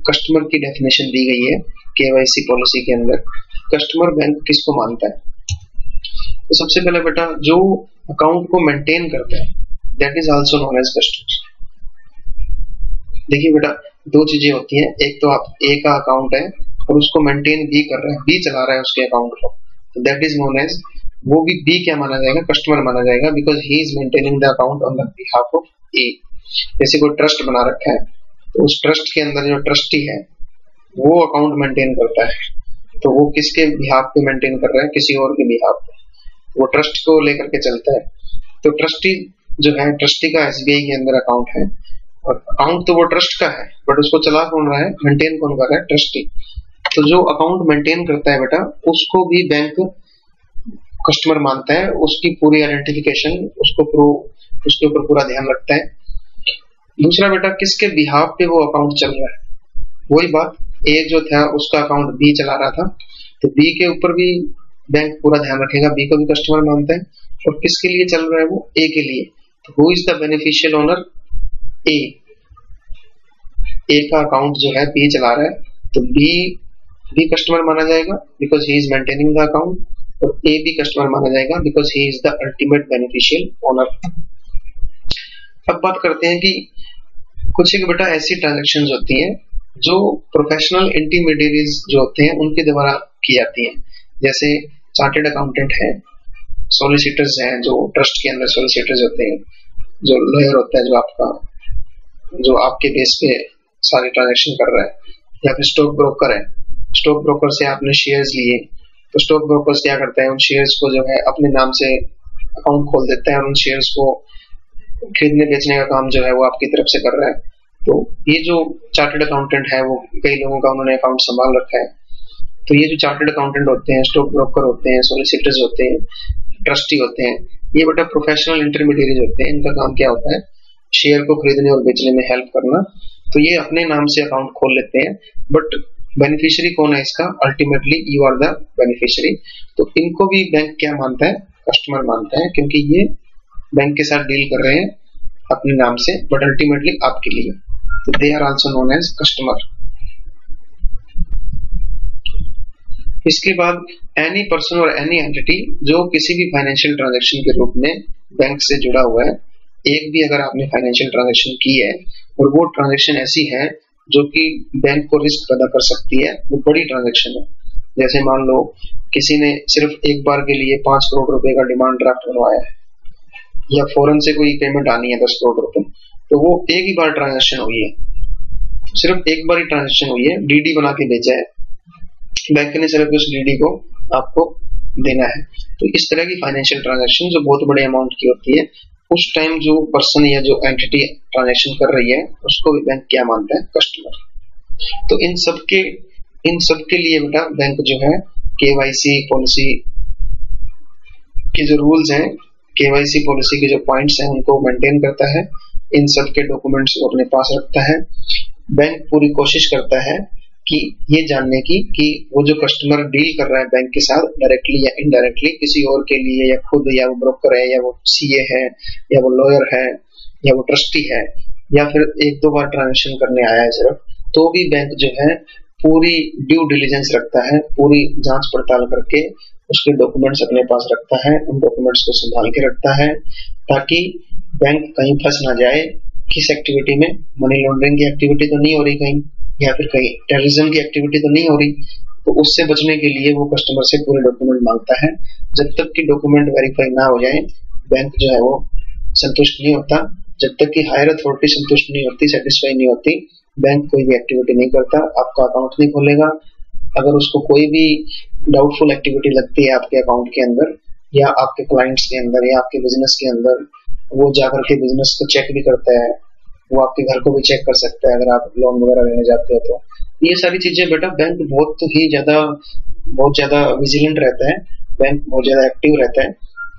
S1: कस्टमर की डेफिनेशन दी गई है केवाईसी पॉलिसी के अंदर। कस्टमर बैंक किसको मानता है? तो सबसे पहले बेटा जो अकाउंट को मेंटेन करता है that is also known as customer. देखिए बेटा 2 चीजें होती हैं, एक तो आप ए का अकाउंट है और उसको मेंटेन बी कर रहा है, बी चला रहा है उसके अकाउंट को, तो दैट इज नोन एज, वो भी बी क्या माना जाएगा, कस्टमर माना जाएगा, because he is maintaining the account on the behalf of A. जैसे कोई ट्रस्ट बना रखा है तो उस ट्रस्ट के अंदर जो ट्रस्टी है वो अकाउंट मेंटेन करता है, तो वो किसके बिहाफ पे मेंटेन कर रहा है, किसी और के बिहाफ पे, वो ट्रस्ट को लेकर के चलता है। तो ट्रस्टी जो है, ट्रस्टी का एसबीआई के अंदर अकाउंट है और अकाउंट तो वो ट्रस्ट का है बट उसको चला कौन रहा है, मेंटेन कौन कर रहा है, ट्रस्टी। तो जो अकाउंट मेंटेन करता है बेटा उसको भी बैंक कस्टमर मानता है, उसकी पूरी आइडेंटिफिकेशन उसके ऊपर पूरा ध्यान रखता है। दूसरा बेटा किसके बिहाफ पे वो अकाउंट चल रहा है, वही बात, ए जो था उसका अकाउंट बी चला रहा था तो बी के ऊपर भी बैंक पूरा ध्यान रखेगा, बी को भी कस्टमर मानता है। और किसके लिए चल रहा है वो, ए के लिए, तो who is the beneficial owner, A का अकाउंट जो है बी चला रहा है तो बी भी कस्टमर माना जाएगा because he is maintaining the account, और ए भी कस्टमर माना जाएगा because he is the ultimate beneficial owner. अब बात करते हैं कि कुछ एक बेटा ऐसी ट्रांजेक्शन होती हैं जो प्रोफेशनल इंटरमीडियरीज जो होते हैं उनके द्वारा की जाती हैं। जैसे चार्टेड अकाउंटेंट है, सॉलिसिटर्स हैं, जो ट्रस्ट के अंदर सॉलिसिटर्स होते हैं, जो लॉयर होता है जो आपके बेस पे सारी ट्रांजेक्शन कर रहा है, या फिर स्टॉक ब्रोकर है, स्टॉक ब्रोकर से आपने शेयर्स लिए तो स्टॉक ब्रोकर्स क्या करता है, उन शेयर्स को जो है अपने नाम से अकाउंट खोल देता है और उन शेयर्स को खरीदने बेचने का काम जो है वो आपकी तरफ से कर रहा है। तो ये जो चार्टर्ड अकाउंटेंट है वो कई लोगों का उन्होंने अकाउंट संभाल रखा है। तो ये जो चार्टर्ड अकाउंटेंट होते हैं, स्टॉक ब्रोकर होते हैं, सॉलिसिटर्स होते हैं, ट्रस्टी होते हैं, ये बेटा प्रोफेशनल इंटरमीडिएरीज होते हैं। इनका काम क्या होता है? शेयर को खरीदने और बेचने में हेल्प करना। तो ये अपने नाम से अकाउंट खोल लेते हैं, बट बेनिफिशियरी कौन है इसका? Ultimately you are the beneficiary. तो इनको भी बैंक क्या मानता है? कस्टमर मानता है, क्योंकि ये बैंक के साथ डील कर रहे हैं अपने नाम से, बट अल्टीमेटली आपके लिए। तो they are also known as customer. इसके बाद एनी पर्सन और एनी एंटिटी जो किसी भी फाइनेंशियल ट्रांजैक्शन के रूप में बैंक से जुड़ा हुआ है, एक भी अगर आपने फाइनेंशियल ट्रांजैक्शन की है और वो ट्रांजैक्शन ऐसी है जो कि बैंक को रिस्क पैदा कर सकती है, वो बड़ी ट्रांजैक्शन है। जैसे मान लो किसी ने सिर्फ एक बार के लिए 5 करोड़ रुपए का डिमांड ड्राफ्ट बनवाया है, या फौरन से कोई पेमेंट आनी है 10 करोड़ रुपए, तो वो एक ही बार ट्रांजैक्शन हुई है, सिर्फ एक बार ही ट्रांजैक्शन हुई है, डीडी बना के भेजा है, बैंक ने सिर्फ उस डीडी को आपको देना है। तो इस तरह की फाइनेंशियल ट्रांजैक्शन जो बहुत बड़े अमाउंट की होती है, उस टाइम जो पर्सन या जो एंटिटी ट्रांजैक्शन कर रही है उसको भी बैंक क्या मानता है? कस्टमर। तो इन सब के लिए बेटा बैंक जो है केवाईसी पॉलिसी के जो रूल्स हैं, केवाईसी पॉलिसी के जो पॉइंट्स हैं, उनको मेंटेन करता है। इन सब के डॉक्यूमेंट्स को अपने पास रखता है। बैंक पूरी कोशिश करता है कि ये जानने की कि वो जो कस्टमर डील कर रहा है बैंक के साथ डायरेक्टली या इनडायरेक्टली किसी और के लिए, या खुद, या वो ब्रोकर है, या वो सीए है, या वो लॉयर है, या वो ट्रस्टी है, या फिर 1-2 बार ट्रांजैक्शन करने आया है सिर्फ, तो भी बैंक जो है पूरी ड्यू डिलिजेंस रखता है, पूरी जांच पड़ताल करके उसके डॉक्यूमेंट्स अपने पास रखता है, उन डॉक्यूमेंट्स को संभाल के रखता है, ताकि बैंक कहीं फंस ना जाए किस एक्टिविटी में, मनी लॉन्ड्रिंग की एक्टिविटी तो नहीं हो रही कहीं, या फिर कहीं टेररिज्म की एक्टिविटी तो नहीं हो रही। तो उससे बचने के लिए वो कस्टमर से पूरे डॉक्यूमेंट मांगता है। जब तक कि डॉक्यूमेंट वेरीफाई ना हो जाए, बैंक जो है वो संतुष्ट नहीं होता। जब तक कि हायर अथॉरिटी संतुष्ट नहीं होती, सेटिस्फाई नहीं होती, बैंक कोई भी एक्टिविटी नहीं करता, आपका अकाउंट नहीं खोलेगा। अगर उसको कोई भी डाउटफुल एक्टिविटी लगती है आपके अकाउंट के अंदर, या आपके क्लाइंट्स के अंदर, या आपके बिजनेस के अंदर, वो जाकर के बिजनेस को चेक भी करता है, वो आपके घर को भी चेक कर सकता है अगर आप लोन वगैरह लेने जाते हो। तो ये सारी चीजें बेटा बैंक बहुत ज्यादा विजिलेंट रहता है, बैंक बहुत ज्यादा एक्टिव रहता है,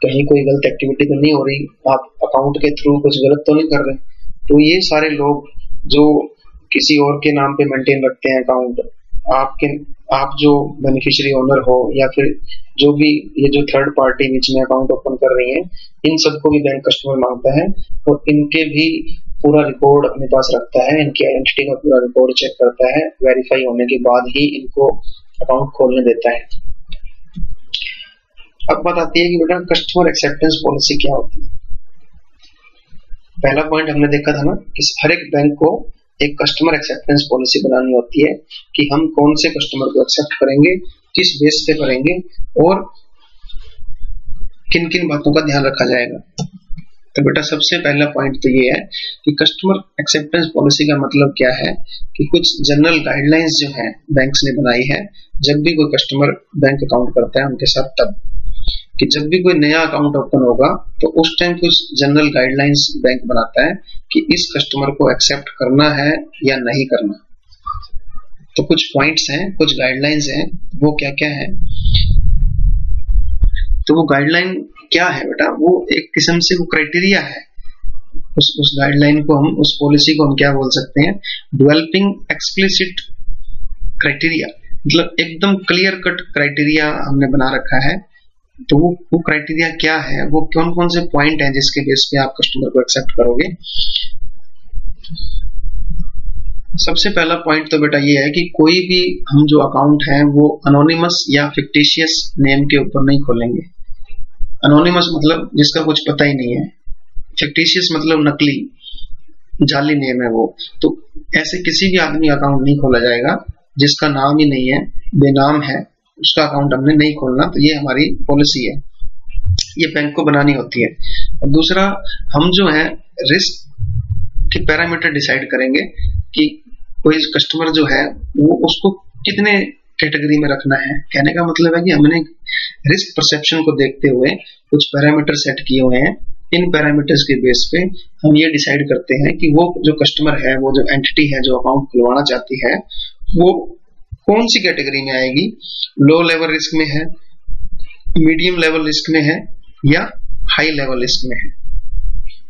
S1: कहीं कोई गलत एक्टिविटी तो नहीं हो रही, आप अकाउंट के थ्रू कुछ गलत तो नहीं कर रहे। तो ये सारे लोग जो किसी और के नाम पे मेंटेन रखते हैं अकाउंट, आप जो बेनिफिशियरी ओनर हो, या फिर जो भी ये जो थर्ड पार्टी बीच में अकाउंट ओपन कर रही है, इन सबको भी बैंक कस्टमर मांगता है, और इनके भी पूरा रिकॉर्ड अपने पास रखता है, इनकी आइडेंटिटी का पूरा रिकॉर्ड चेक करता है, वेरीफाई होने के बाद ही इनको अकाउंट खोलने देता है। अब बात आती है कि बेटा कस्टमर एक्सेप्टेंस पॉलिसी क्या होती है। पहला पॉइंट हमने देखा था ना कि हर एक बैंक को एक कस्टमर एक्सेप्टेंस पॉलिसी बनानी होती है कि हम कौन से कस्टमर को एक्सेप्ट करेंगे, किस बेस पे करेंगे, और किन किन बातों का ध्यान रखा जाएगा। तो बेटा सबसे पहला पॉइंट तो ये है कि कस्टमर एक्सेप्टेंस पॉलिसी का मतलब क्या है कि कुछ जनरल गाइडलाइंस जो है बैंक्स ने बनाई है, जब भी कोई कस्टमर बैंक अकाउंट करता है उनके साथ, तब कि जब भी कोई नया अकाउंट ओपन होगा तो उस टाइम कुछ जनरल गाइडलाइंस बैंक बनाता है कि इस कस्टमर को एक्सेप्ट करना है या नहीं करना। तो कुछ पॉइंट्स हैं, कुछ गाइडलाइंस हैं, वो क्या क्या है। तो वो गाइडलाइन क्या है बेटा? वो एक किस्म से वो क्राइटेरिया है। उस गाइडलाइन को हम, उस पॉलिसी को हम क्या बोल सकते हैं? डेवलपिंग एक्सप्लिसिट क्राइटेरिया, मतलब एकदम क्लियर कट क्राइटेरिया हमने बना रखा है। तो वो क्राइटेरिया क्या है, वो कौन कौन से पॉइंट हैं जिसके बेस पे आप कस्टमर को एक्सेप्ट करोगे। सबसे पहला पॉइंट तो बेटा ये है कि कोई भी हम जो अकाउंट है वो अनोनिमस या फिक्टिशियस नेम के ऊपर नहीं खोलेंगे। अनोनिमस मतलब जिसका कुछ पता ही नहीं है, फिक्टिशियस मतलब नकली, जाली नेम है वो। तो ऐसे किसी भी आदमी अकाउंट नहीं खोला जाएगा जिसका नाम ही नहीं है, बेनाम है, उसका अकाउंट हमने नहीं खोलना। तो ये हमारी पॉलिसी है, ये बैंक को बनानी होती है। और दूसरा, हम जो है रिस्क के पैरामीटर डिसाइड करेंगे कि कोई कस्टमर जो है वो उसको कितने कैटेगरी में रखना है। कहने का मतलब है कि हमने रिस्क परसेप्शन को देखते हुए कुछ पैरामीटर सेट किए हुए हैं। इन पैरामीटर्स के बेस पे हम ये डिसाइड करते हैं कि वो जो कस्टमर है, वो जो एंटिटी है जो अकाउंट खुलवाना चाहती है, वो कौन सी कैटेगरी में आएगी, लो लेवल रिस्क में है, मीडियम लेवल रिस्क में है या हाई लेवल रिस्क में है।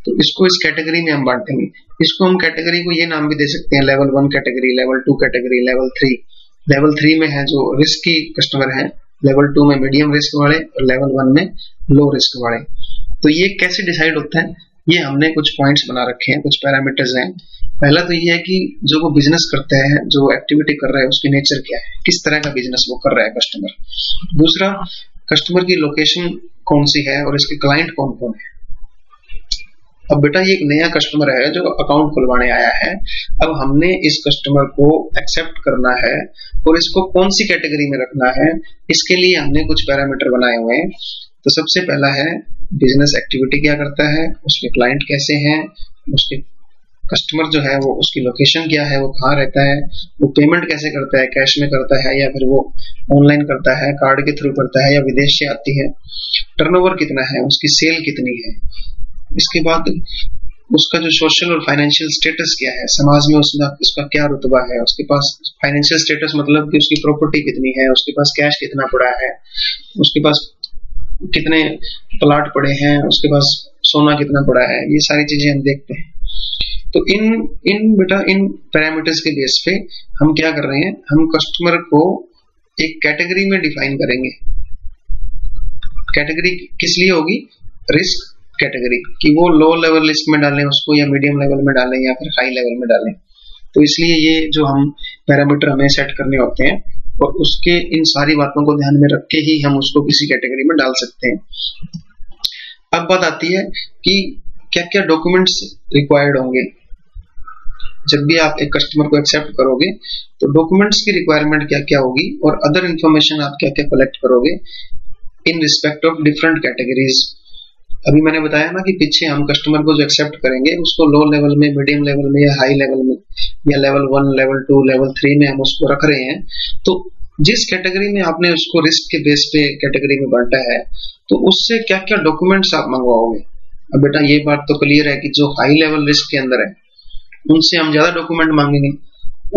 S1: तो इसको इस कैटेगरी में हम बांटेंगे। इसको हम कैटेगरी को ये नाम भी दे सकते हैं, level 1 category, level 2 category, level 3। Level 3 में है जो रिस्की कस्टमर है, लेवल 2 में मीडियम रिस्क वाले और लेवल 1 में लो रिस्क वाले। तो ये कैसे डिसाइड होता है, ये हमने कुछ पॉइंट्स बना रखे हैं, कुछ पैरामीटर्स हैं। पहला तो ये है कि जो वो बिजनेस करता है, जो एक्टिविटी कर रहा है, उसकी नेचर क्या है, किस तरह का बिजनेस वो कर रहा है कस्टमर। दूसरा, कस्टमर की लोकेशन कौन सी है और इसके क्लाइंट कौन कौन है। अब बेटा ये एक नया कस्टमर है जो अकाउंट खुलवाने आया है। अब हमने इस कस्टमर को एक्सेप्ट करना है और इसको कौन सी कैटेगरी में रखना है, इसके लिए हमने कुछ पैरामीटर बनाए हुए हैं। तो सबसे पहला है बिजनेस एक्टिविटी क्या करता है, उसके क्लाइंट कैसे हैं, उसके कस्टमर जो है वो उसकी लोकेशन क्या है, वो कहाँ रहता है, वो पेमेंट कैसे करता है, कैश में करता है या फिर वो ऑनलाइन करता है, कार्ड के थ्रू करता है या विदेश से आती है, टर्नओवर कितना है, उसकी सेल कितनी है। इसके बाद उसका जो सोशल और फाइनेंशियल स्टेटस क्या है, समाज में उसका क्या रुतबा है, उसके पास फाइनेंशियल स्टेटस मतलब कि उसकी प्रॉपर्टी कितनी है, उसके पास कैश कितना पड़ा है, उसके पास कितने प्लाट पड़े हैं, उसके पास सोना कितना पड़ा है, ये सारी चीजें हम देखते हैं। तो इन पैरामीटर्स के बेस पे हम क्या कर रहे हैं, हम कस्टमर को एक कैटेगरी में डिफाइन करेंगे। कैटेगरी किस लिए होगी, रिस्क कैटेगरी, कि वो लो लेवल रिस्क में डालें उसको या मीडियम लेवल में डालें या फिर हाई लेवल में डालें। तो इसलिए ये जो हम पैरामीटर हमें सेट करने होते हैं और उसके इन सारी बातों को ध्यान में रख के ही हम उसको किसी कैटेगरी में डाल सकते हैं। अब बात आती है कि क्या क्या डॉक्यूमेंट्स रिक्वायर्ड होंगे। जब भी आप एक कस्टमर को एक्सेप्ट करोगे तो डॉक्यूमेंट्स की रिक्वायरमेंट क्या क्या होगी और अदर इंफॉर्मेशन आप क्या क्या कलेक्ट करोगे in respect of different categories. अभी मैंने बताया ना कि पीछे हम कस्टमर को जो एक्सेप्ट करेंगे उसको लो लेवल में, मीडियम लेवल में या हाई लेवल में या लेवल 1, लेवल 2, लेवल 3 में हम उसको रख रहे हैं। तो जिस कैटेगरी में आपने उसको रिस्क के बेस पे कैटेगरी में बांटा है तो उससे क्या क्या डॉक्यूमेंट्स आप मंगवाओगे। अब बेटा ये बात तो क्लियर है कि जो हाई लेवल रिस्क के अंदर है उनसे हम ज्यादा डॉक्यूमेंट मांगेंगे,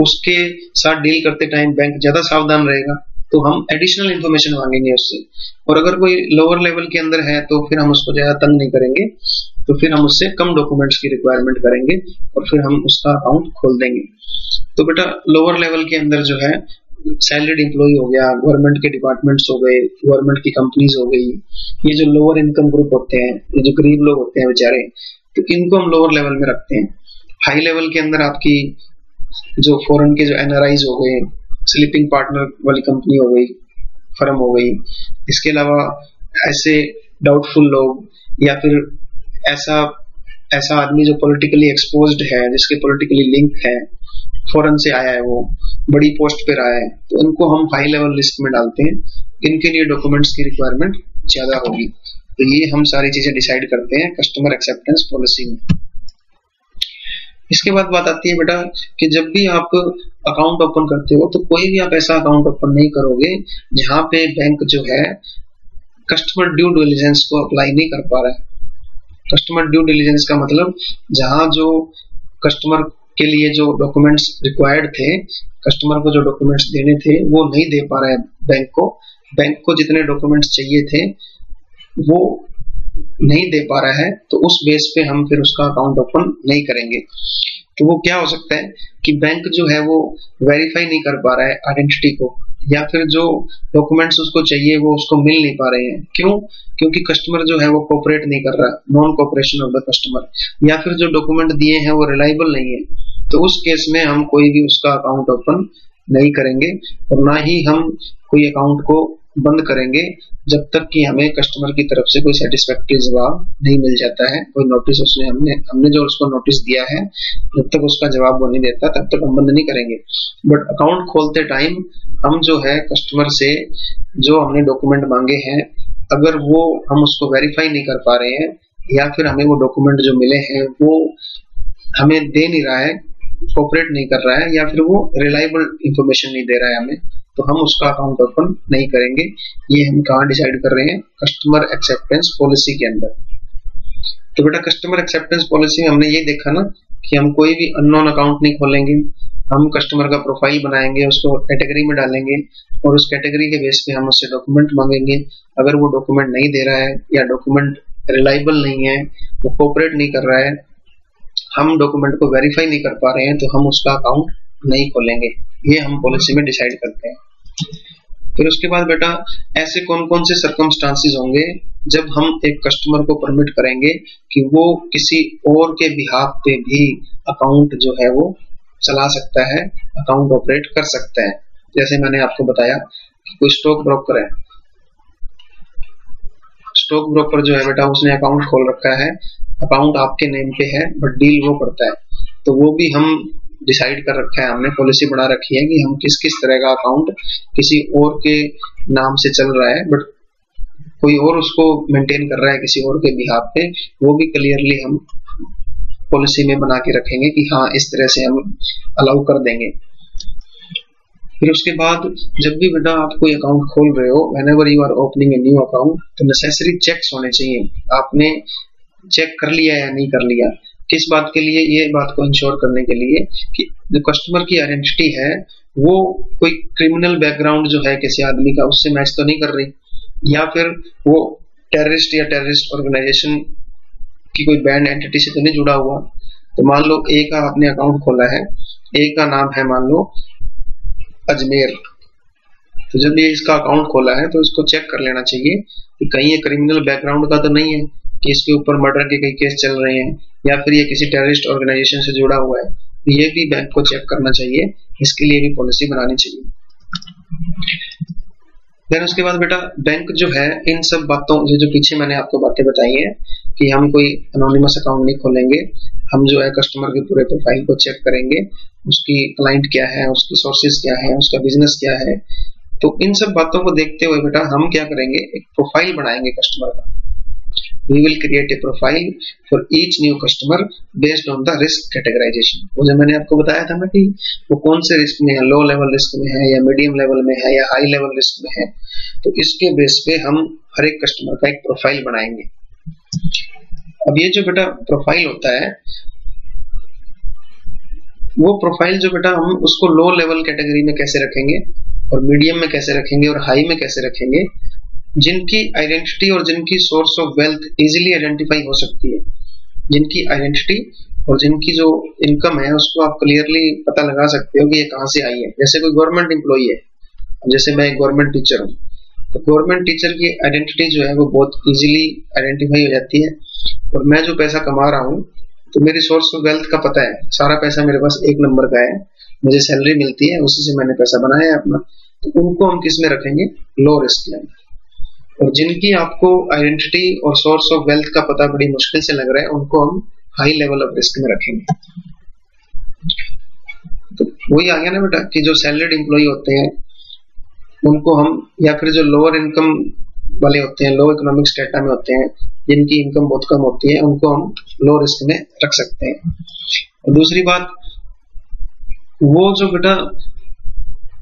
S1: उसके साथ डील करते टाइम बैंक ज्यादा सावधान रहेगा, तो हम एडिशनल इंफॉर्मेशन मांगेंगे उससे। और अगर कोई लोअर लेवल के अंदर है तो फिर हम उसको ज्यादा तंग नहीं करेंगे, तो फिर हम उससे कम डॉक्यूमेंट्स की रिक्वायरमेंट करेंगे और फिर हम उसका अकाउंट खोल देंगे। तो बेटा लोअर लेवल के अंदर जो है सैलरीड एम्प्लॉय हो गया, गवर्नमेंट के डिपार्टमेंट्स हो गए, गवर्नमेंट की कंपनीज हो गई, ये जो लोअर इनकम ग्रुप होते हैं, ये जो गरीब लोग होते हैं बेचारे, तो इनको हम लोअर लेवल में रखते हैं। हाई लेवल के अंदर आपकी जो फॉरेन के जो एनआरआईज हो गए, स्लीपिंग पार्टनर वाली कंपनी हो गई, फर्म हो गई, इसके अलावा ऐसे डाउटफुल लोग या फिर ऐसा आदमी जो पॉलिटिकली एक्सपोज्ड है, जिसके पॉलिटिकली लिंक है, फॉरेन से आया है, वो बड़ी पोस्ट पे रहा है, तो इनको हम हाई लेवल लिस्ट में डालते हैं। इनके लिए डॉक्यूमेंट्स की रिक्वायरमेंट ज्यादा होगी। तो ये हम सारी चीजें डिसाइड करते हैं कस्टमर एक्सेप्टेंस पॉलिसी में। इसके बाद बात आती है बेटा कि जब भी आप अकाउंट ओपन करते हो तो कोई भी आप ऐसा अकाउंट ओपन नहीं करोगे जहां पे बैंक जो है कस्टमर ड्यू डिलिजेंस को अप्लाई नहीं कर पा रहा है। कस्टमर ड्यू डिलिजेंस का मतलब जहां जो कस्टमर के लिए जो डॉक्यूमेंट्स रिक्वायर्ड थे, कस्टमर को जो डॉक्यूमेंट्स देने थे वो नहीं दे पा रहा है बैंक को। बैंक को जितने डॉक्यूमेंट्स चाहिए थे वो नहीं दे पा रहा है, तो उस बेस पे हम फिर उसका अकाउंट ओपन नहीं करेंगे। तो वो क्या हो सकता है कि बैंक जो है वो वेरीफाई नहीं कर पा रहा है आइडेंटिटी को, या फिर जो डॉक्यूमेंट्स उसको चाहिए वो उसको मिल नहीं पा रहे हैं। क्यों? क्योंकि कस्टमर जो है वो कोऑपरेट नहीं कर रहा, non cooperation of the customer, या फिर जो डॉक्यूमेंट दिए हैं वो रिलायबल नहीं है। तो उस केस में हम कोई भी उसका अकाउंट ओपन नहीं करेंगे और ना ही हम कोई अकाउंट को बंद करेंगे जब तक कि हमें कस्टमर की तरफ से कोई सेटिस्फैक्टरी जवाब नहीं मिल जाता है। कोई नोटिस उसने हमने जो उसको नोटिस दिया है, जब तक उसका जवाब वो नहीं देता तब तक हम बंद नहीं करेंगे। बट अकाउंट खोलते टाइम हम जो है कस्टमर से जो हमने डॉक्यूमेंट मांगे हैं, अगर वो हम उसको वेरीफाई नहीं कर पा रहे हैं या फिर हमें वो डॉक्यूमेंट जो मिले हैं वो हमें दे नहीं रहा है, कोऑपरेट नहीं कर रहा है, या फिर वो रिलायबल इंफॉर्मेशन नहीं दे रहा है हमें, तो हम उसका अकाउंट ओपन नहीं करेंगे। ये हम कहाँ डिसाइड कर रहे हैं? कस्टमर एक्सेप्टेंस पॉलिसी के अंदर। तो बेटा कस्टमर एक्सेप्टेंस पॉलिसी में हमने ये देखा ना कि हम कोई भी अननोन अकाउंट नहीं खोलेंगे, हम कस्टमर का प्रोफाइल बनाएंगे, उसको कैटेगरी में डालेंगे और उस कैटेगरी के बेस पे हम उससे डॉक्यूमेंट मांगेंगे। अगर वो डॉक्यूमेंट नहीं दे रहा है या डॉक्यूमेंट रिलायबल नहीं है, वो कोऑपरेट नहीं कर रहा है, हम डॉक्यूमेंट को वेरीफाई नहीं कर पा रहे हैं, तो हम उसका अकाउंट नहीं खोलेंगे। ये हम पॉलिसी में डिसाइड करते हैं। फिर उसके बाद बेटा ऐसे कौन कौन से सर्कमस्टांसेस होंगे जब हम एक कस्टमर को परमिट करेंगे कि वो किसी और के बिहाफ पे भी अकाउंट जो है वो चला सकता है, अकाउंट ऑपरेट कर सकता है। जैसे मैंने आपको बताया कि कोई स्टॉक ब्रोकर है, स्टॉक ब्रोकर जो है बेटा उसने अकाउंट खोल रखा है, अकाउंट आपके नेम पे है बट डील वो करता है, तो वो भी हम डिसाइड कर रखा है, हमने पॉलिसी बना रखी है कि हम किस किस तरह का अकाउंट किसी और के नाम से चल रहा है बट कोई और उसको मेंटेन कर रहा है किसी और के बिहाफ पे, वो भी क्लियरली हम पॉलिसी में बना के रखेंगे कि हाँ इस तरह से हम अलाउ कर देंगे। फिर उसके बाद जब भी बेटा आप कोई अकाउंट खोल रहे हो, whenever you are opening a new account, तो नेसेसरी चेक्स होने चाहिए। आपने चेक कर लिया या नहीं कर लिया, किस बात के लिए? ये बात को इंश्योर करने के लिए कि जो कस्टमर की आइडेंटिटी है वो कोई क्रिमिनल बैकग्राउंड जो है किसी आदमी का उससे मैच तो नहीं कर रही, या फिर वो टेररिस्ट या टेररिस्ट ऑर्गेनाइजेशन की कोई बैंड एंटिटी से तो नहीं जुड़ा हुआ। तो मान लो ए का आपने अकाउंट खोला है, ए का नाम है मान लो अजमेर, तो जब ये इसका अकाउंट खोला है तो इसको चेक कर लेना चाहिए कि कहीं ये क्रिमिनल बैकग्राउंड का तो नहीं है कि इसके ऊपर मर्डर के कई केस चल रहे हैं या फिर ये किसी टेररिस्ट ऑर्गेनाइजेशन से जुड़ा हुआ है। ये भी बैंक को चेक करना चाहिए, इसके लिए भी पॉलिसी बनानी चाहिए। फिर उसके बाद बेटा बैंक जो है इन सब बातों जो पीछे मैंने आपको बातें बताई हैं कि हम कोई एनोनिमस अकाउंट नहीं खोलेंगे, हम जो है कस्टमर के पूरे प्रोफाइल को चेक करेंगे, उसकी क्लाइंट क्या है, उसकी सोर्सेज क्या है, उसका बिजनेस क्या है। तो इन सब बातों को देखते हुए बेटा हम क्या करेंगे, एक प्रोफाइल बनाएंगे कस्टमर का। We will create a profile for each new customer based on the risk categorization। वो जो मैंने आपको बताया था ना कि वो कौन से रिस्क में है, लो लेवल रिस्क में है या मीडियम लेवल में है या हाई लेवल रिस्क में है, तो इसके बेस पे हम हर एक कस्टमर का एक प्रोफाइल बनाएंगे। अब ये जो बेटा प्रोफाइल होता है, वो प्रोफाइल जो बेटा हम उसको लो लेवल कैटेगरी में कैसे रखेंगे और मीडियम में कैसे रखेंगे और हाई में कैसे रखेंगे, जिनकी आइडेंटिटी और जिनकी source of wealth easily identify हो सकती है, जिनकी आइडेंटिटी और जिनकी जो इनकम है उसको आप क्लियरली पता लगा सकते हो कि ये कहाँ से आई है। जैसे कोई गवर्नमेंट एम्प्लॉई है, जैसे मैं एक गवर्नमेंट टीचर हूँ, तो गवर्नमेंट टीचर की आइडेंटिटी जो है वो बहुत इजीली आइडेंटिफाई हो जाती है। और मैं जो पैसा कमा रहा हूँ तो मेरी सोर्स ऑफ वेल्थ का पता है, सारा पैसा मेरे पास एक नंबर का है, मुझे सैलरी मिलती है, उसी से मैंने पैसा बनाया है अपना। तो उनको हम किस में रखेंगे, लो रिस्क में। और जिनकी आपको आइडेंटिटी और सोर्स ऑफ वेल्थ का पता बड़ी मुश्किल से लग रहा है, उनको हम हाई लेवल ऑफ रिस्क में रखेंगे। तो वही आ गया ना बेटा कि जो सैलरीड एम्प्लॉय होते हैं उनको हम, या फिर जो लोअर इनकम वाले होते हैं, लो इकोनॉमिक स्टेटा में होते हैं, जिनकी इनकम बहुत कम होती है, उनको हम लो रिस्क में रख सकते हैं। और दूसरी बात, वो जो बेटा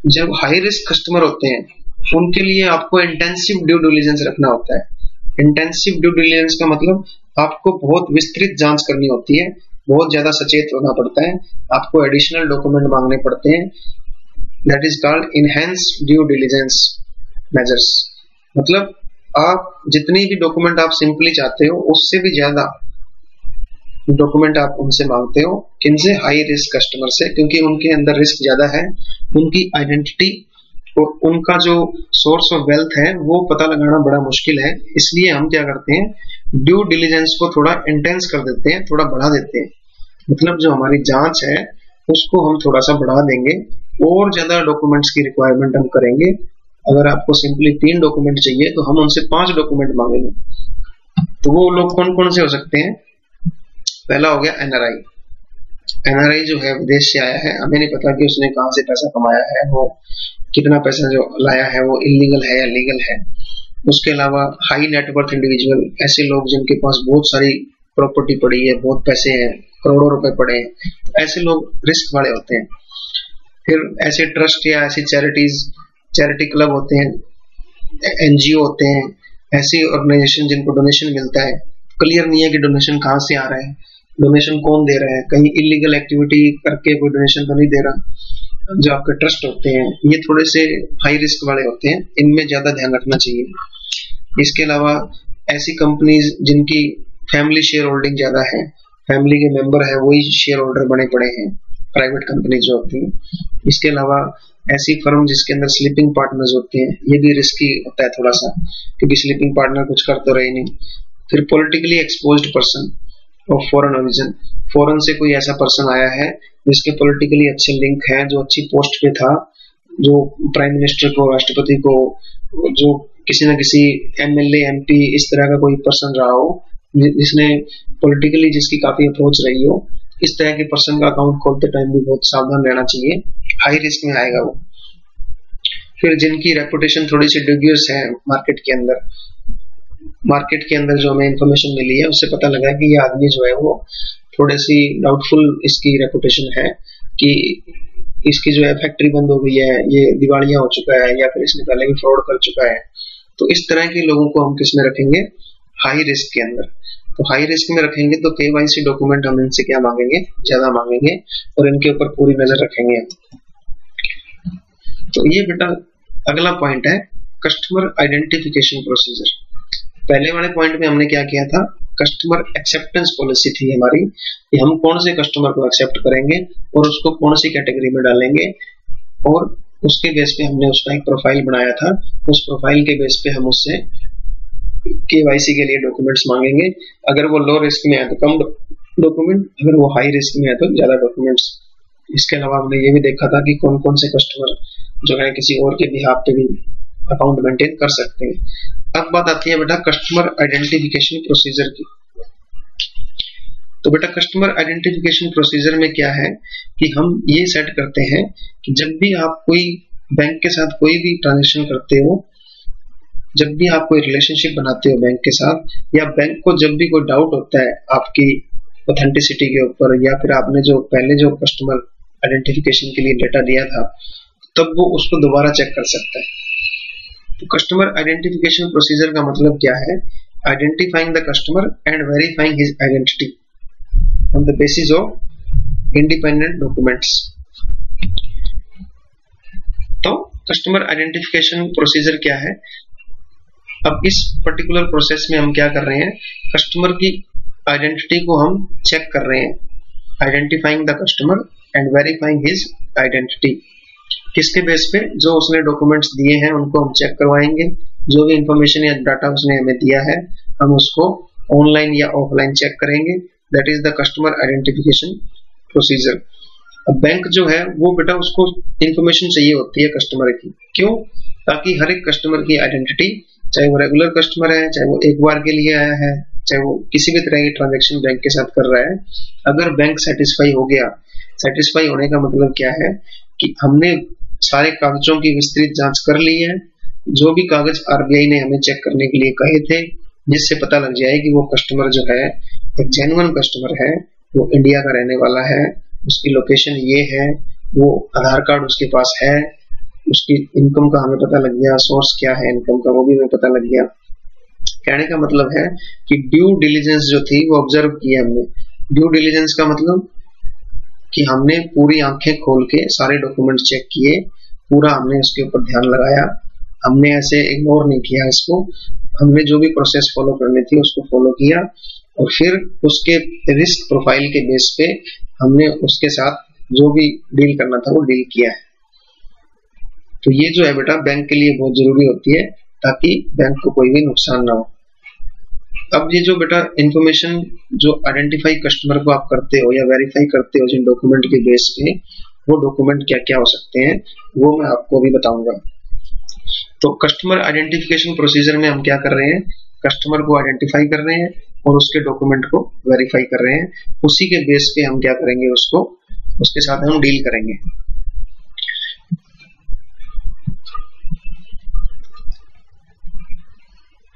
S1: जब हाई रिस्क कस्टमर होते हैं उनके लिए आपको इंटेंसिव ड्यू डिलिजेंस रखना होता है। इंटेंसिव ड्यू डिलिजेंस का मतलब आपको बहुत विस्तृत जांच करनी होती है, बहुत ज्यादा सचेत होना पड़ता है, आपको एडिशनल डॉक्यूमेंट मांगने पड़ते हैं। That is called enhanced due diligence measures. मतलब आप जितनी भी डॉक्यूमेंट आप सिंपली चाहते हो उससे भी ज्यादा डॉक्यूमेंट आप उनसे मांगते हो। किनसे? हाई रिस्क कस्टमर से, क्योंकि उनके अंदर रिस्क ज्यादा है, उनकी आइडेंटिटी और उनका जो सोर्स ऑफ वेल्थ है वो पता लगाना बड़ा मुश्किल है। इसलिए हम क्या करते हैं, ड्यू डिलिजेंस को थोड़ा इंटेंस कर देते हैं, थोड़ा बढ़ा देते हैं। मतलब जो हमारी जांच है उसको हम थोड़ा सा बढ़ा देंगे और ज्यादा डॉक्यूमेंट्स की रिक्वायरमेंट हम करेंगे। अगर आपको सिंपली 3 डॉक्यूमेंट चाहिए तो हम उनसे 5 डॉक्यूमेंट मांगेंगे। तो वो लोग कौन कौन से हो सकते हैं? पहला हो गया एनआरआई। एनआरआई जो है विदेश से आया है, हमें नहीं पता कि उसने कहां से पैसा कमाया है, वो कितना पैसा जो लाया है वो इलीगल है या लीगल है। उसके अलावा हाई नेटवर्थ इंडिविजुअल, ऐसे लोग जिनके पास बहुत सारी प्रॉपर्टी पड़ी है, बहुत पैसे हैं, करोड़ों रुपए पड़े हैं, तो ऐसे लोग रिस्क वाले होते हैं। फिर ऐसे ट्रस्ट या ऐसी चैरिटीज चैरिटी क्लब होते हैं, एनजीओ होते हैं, ऐसी ऑर्गेनाइजेशन जिनको डोनेशन मिलता है, क्लियर नहीं है कि डोनेशन कहाँ से आ रहा है, डोनेशन कौन दे रहा है, कहीं इलीगल एक्टिविटी करके कोई डोनेशन तो नहीं दे रहा। जो आपके ट्रस्ट होते हैं ये थोड़े से हाई रिस्क वाले होते हैं, इनमें ज्यादा ध्यान रखना चाहिए। इसके अलावा ऐसी कंपनीज जिनकी फैमिली शेयर होल्डिंग ज्यादा है, फैमिली के मेंबर है वही शेयर होल्डर बने पड़े हैं, प्राइवेट कंपनी जो होती है। इसके अलावा ऐसी फर्म जिसके अंदर स्लीपिंग पार्टनर्स होते हैं, ये भी रिस्की होता है थोड़ा सा, क्योंकि स्लीपिंग पार्टनर कुछ कर तो रहे नहीं। फिर politically exposed person of foreign origin, foreign से कोई ऐसा पर्सन आया है जिसके पॉलिटिकली अच्छे लिंक हैं, जो अच्छी पोस्ट पे था, जो प्राइम मिनिस्टर को, राष्ट्रपति को, जो किसी न किसी एमएलए एमपी इस तरह का कोई पर्सन रहा हो, जिसने पॉलिटिकली जिसकी काफी अप्रोच रही हो, इस तरह के पर्सन का अकाउंट खोलते टाइम भी बहुत सावधान रहना चाहिए, हाई रिस्क में आएगा वो। फिर जिनकी रेपुटेशन थोड़ी सी ड्यूबियस है मार्केट के अंदर जो हमें इंफॉर्मेशन मिली है उससे पता लगा कि ये आदमी जो है वो थोड़ी सी डाउटफुल इसकी रेपुटेशन है, कि इसकी जो है फैक्ट्री बंद हो गई है, ये दिवालिया हो चुका है, या फिर इसने पहले भी फ्रॉड कर चुका है। तो इस तरह के लोगों को हम किस में रखेंगे, हाई रिस्क के अंदर। तो हाई रिस्क में रखेंगे तो केवाईसी डॉक्यूमेंट हम इनसे क्या मांगेंगे, ज्यादा मांगेंगे, और इनके ऊपर पूरी नजर रखेंगे। तो ये बेटा अगला पॉइंट है कस्टमर आइडेंटिफिकेशन प्रोसीजर। पहले वाले पॉइंट में हमने क्या किया था, कस्टमर एक्सेप्टेंस पॉलिसी थी हमारी, कि हम कौन से कस्टमर को एक्सेप्ट करेंगे और उसको कौन सी कैटेगरी में डालेंगे, और उसके बेस पे हमने उसका एक प्रोफाइल बनाया था। उस प्रोफाइल के बेस पे हम उससे केवाईसी के लिए डॉक्यूमेंट्स मांगेंगे। अगर वो लो रिस्क में है तो कम डॉक्यूमेंट, अगर वो हाई रिस्क में है तो ज्यादा डॉक्यूमेंट्स। इसके अलावा हमने ये भी देखा था कि कौन कौन से कस्टमर जो है किसी और के बिहाफ पे भी अकाउंट मेंटेन कर सकते हैं। अब बात आती है बेटा कस्टमर आइडेंटिफिकेशन प्रोसीजर की। तो बेटा कस्टमर आइडेंटिफिकेशन प्रोसीजर में क्या है कि हम ये सेट करते हैं कि जब भी आप कोई बैंक के साथ कोई भी ट्रांजेक्शन करते हो, जब भी आप कोई रिलेशनशिप बनाते हो बैंक के साथ, या बैंक को जब भी कोई डाउट होता है आपकी ऑथेंटिसिटी के ऊपर, या फिर आपने जो पहले जो कस्टमर आइडेंटिफिकेशन के लिए डेटा दिया था, तब वो उसको दोबारा चेक कर सकता है। तो कस्टमर आइडेंटिफिकेशन प्रोसीजर का मतलब क्या है, identifying the customer and verifying his identity on the basis of independent documents. तो कस्टमर आइडेंटिफिकेशन प्रोसीजर क्या है, अब इस पर्टिकुलर प्रोसेस में हम क्या कर रहे हैं, कस्टमर की आइडेंटिटी को हम चेक कर रहे हैं, identifying the customer and verifying his identity. किसके बेस पे, जो उसने डॉक्यूमेंट्स दिए हैं उनको हम चेक करवाएंगे, जो भी इंफॉर्मेशन या डाटा उसने हमें दिया है हम उसको ऑनलाइन या ऑफलाइन चेक करेंगे। That is the customer identification procedure. अब बैंक जो है वो बेटा उसको इंफॉर्मेशन चाहिए होती है कस्टमर की, क्यों, ताकि हर एक कस्टमर की आइडेंटिटी, चाहे वो रेगुलर कस्टमर है, चाहे वो एक बार के लिए आया है, चाहे वो किसी भी तरह की ट्रांजेक्शन बैंक के साथ कर रहा है, अगर बैंक सेटिस्फाई हो गया, सेटिस्फाई होने का मतलब क्या है कि हमने सारे कागजों की विस्तृत जांच कर ली है, जो भी कागज आरबीआई ने हमें चेक करने के लिए कहे थे, जिससे पता लग जाए कि वो कस्टमर जो है एक जेन्युइन कस्टमर है, वो इंडिया का रहने वाला है, उसकी लोकेशन ये है, वो आधार कार्ड उसके पास है, उसकी इनकम का हमें पता लग गया, सोर्स क्या है इनकम का वो भी हमें पता लग गया। कहने का मतलब है कि ड्यू डिलिजेंस जो थी वो ऑब्जर्व की हमने। ड्यू डिलिजेंस का मतलब कि हमने पूरी आंखें खोल के सारे डॉक्यूमेंट चेक किए, पूरा हमने उसके ऊपर ध्यान लगाया, हमने ऐसे इग्नोर नहीं किया इसको, हमने जो भी प्रोसेस फॉलो करनी थी उसको फॉलो किया, और फिर उसके रिस्क प्रोफाइल के बेस पे हमने उसके साथ जो भी डील करना था वो डील किया है। तो ये जो है बेटा बैंक के लिए बहुत जरूरी होती है, ताकि बैंक को कोई भी नुकसान ना हो। अब ये जो बेटा इंफॉर्मेशन जो आइडेंटिफाई कस्टमर को आप करते हो या वेरीफाई करते हो जिन डॉक्यूमेंट के बेस पे, वो डॉक्यूमेंट क्या क्या हो सकते हैं वो मैं आपको अभी बताऊंगा। तो कस्टमर आइडेंटिफिकेशन प्रोसीजर में हम क्या कर रहे हैं, कस्टमर को आइडेंटिफाई कर रहे हैं और उसके डॉक्यूमेंट को वेरीफाई कर रहे हैं, उसी के बेस पे हम क्या करेंगे, उसको उसके साथ हम डील करेंगे।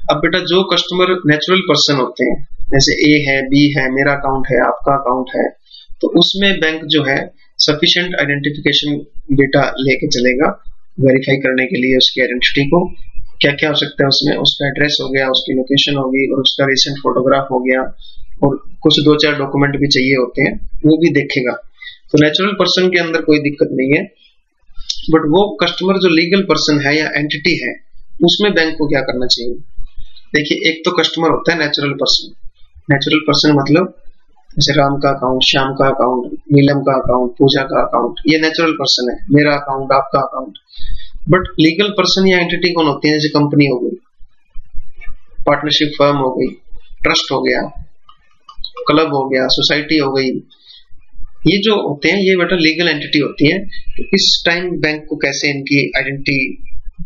S1: अब बेटा जो कस्टमर नेचुरल पर्सन होते हैं, जैसे ए है, बी है, मेरा अकाउंट है, आपका अकाउंट है, तो उसमें बैंक जो है सफिशिएंट आइडेंटिफिकेशन डेटा लेके चलेगा, वेरीफाई करने के लिए उसकी आइडेंटिटी को क्या क्या हो सकता है उसमें, उसका एड्रेस हो गया, उसकी लोकेशन होगी, और उसका रिसेंट फोटोग्राफ हो गया, और कुछ 2-4 डॉक्यूमेंट भी चाहिए होते हैं, वो भी देखेगा। तो नेचुरल पर्सन के अंदर कोई दिक्कत नहीं है, बट वो कस्टमर जो लीगल पर्सन है या एंटिटी है, उसमें बैंक को क्या करना चाहिए। देखिए, एक तो कस्टमर होता है नेचुरल पर्सन। नेचुरल पर्सन मतलब जैसे राम का अकाउंट, श्याम का अकाउंट, नीलम का अकाउंट, पूजा का अकाउंट, ये नेचुरल पर्सन है, मेरा अकाउंट, आपका अकाउंट। बट लीगल पर्सन या एंटिटी कौन होती है, जैसे कंपनी हो गई, पार्टनरशिप फर्म हो गई, ट्रस्ट हो गया, क्लब हो गया, सोसाइटी हो गई, ये जो होते हैं ये बेटा लीगल एंटिटी होती है। तो इस टाइम बैंक को कैसे इनकी आइडेंटिटी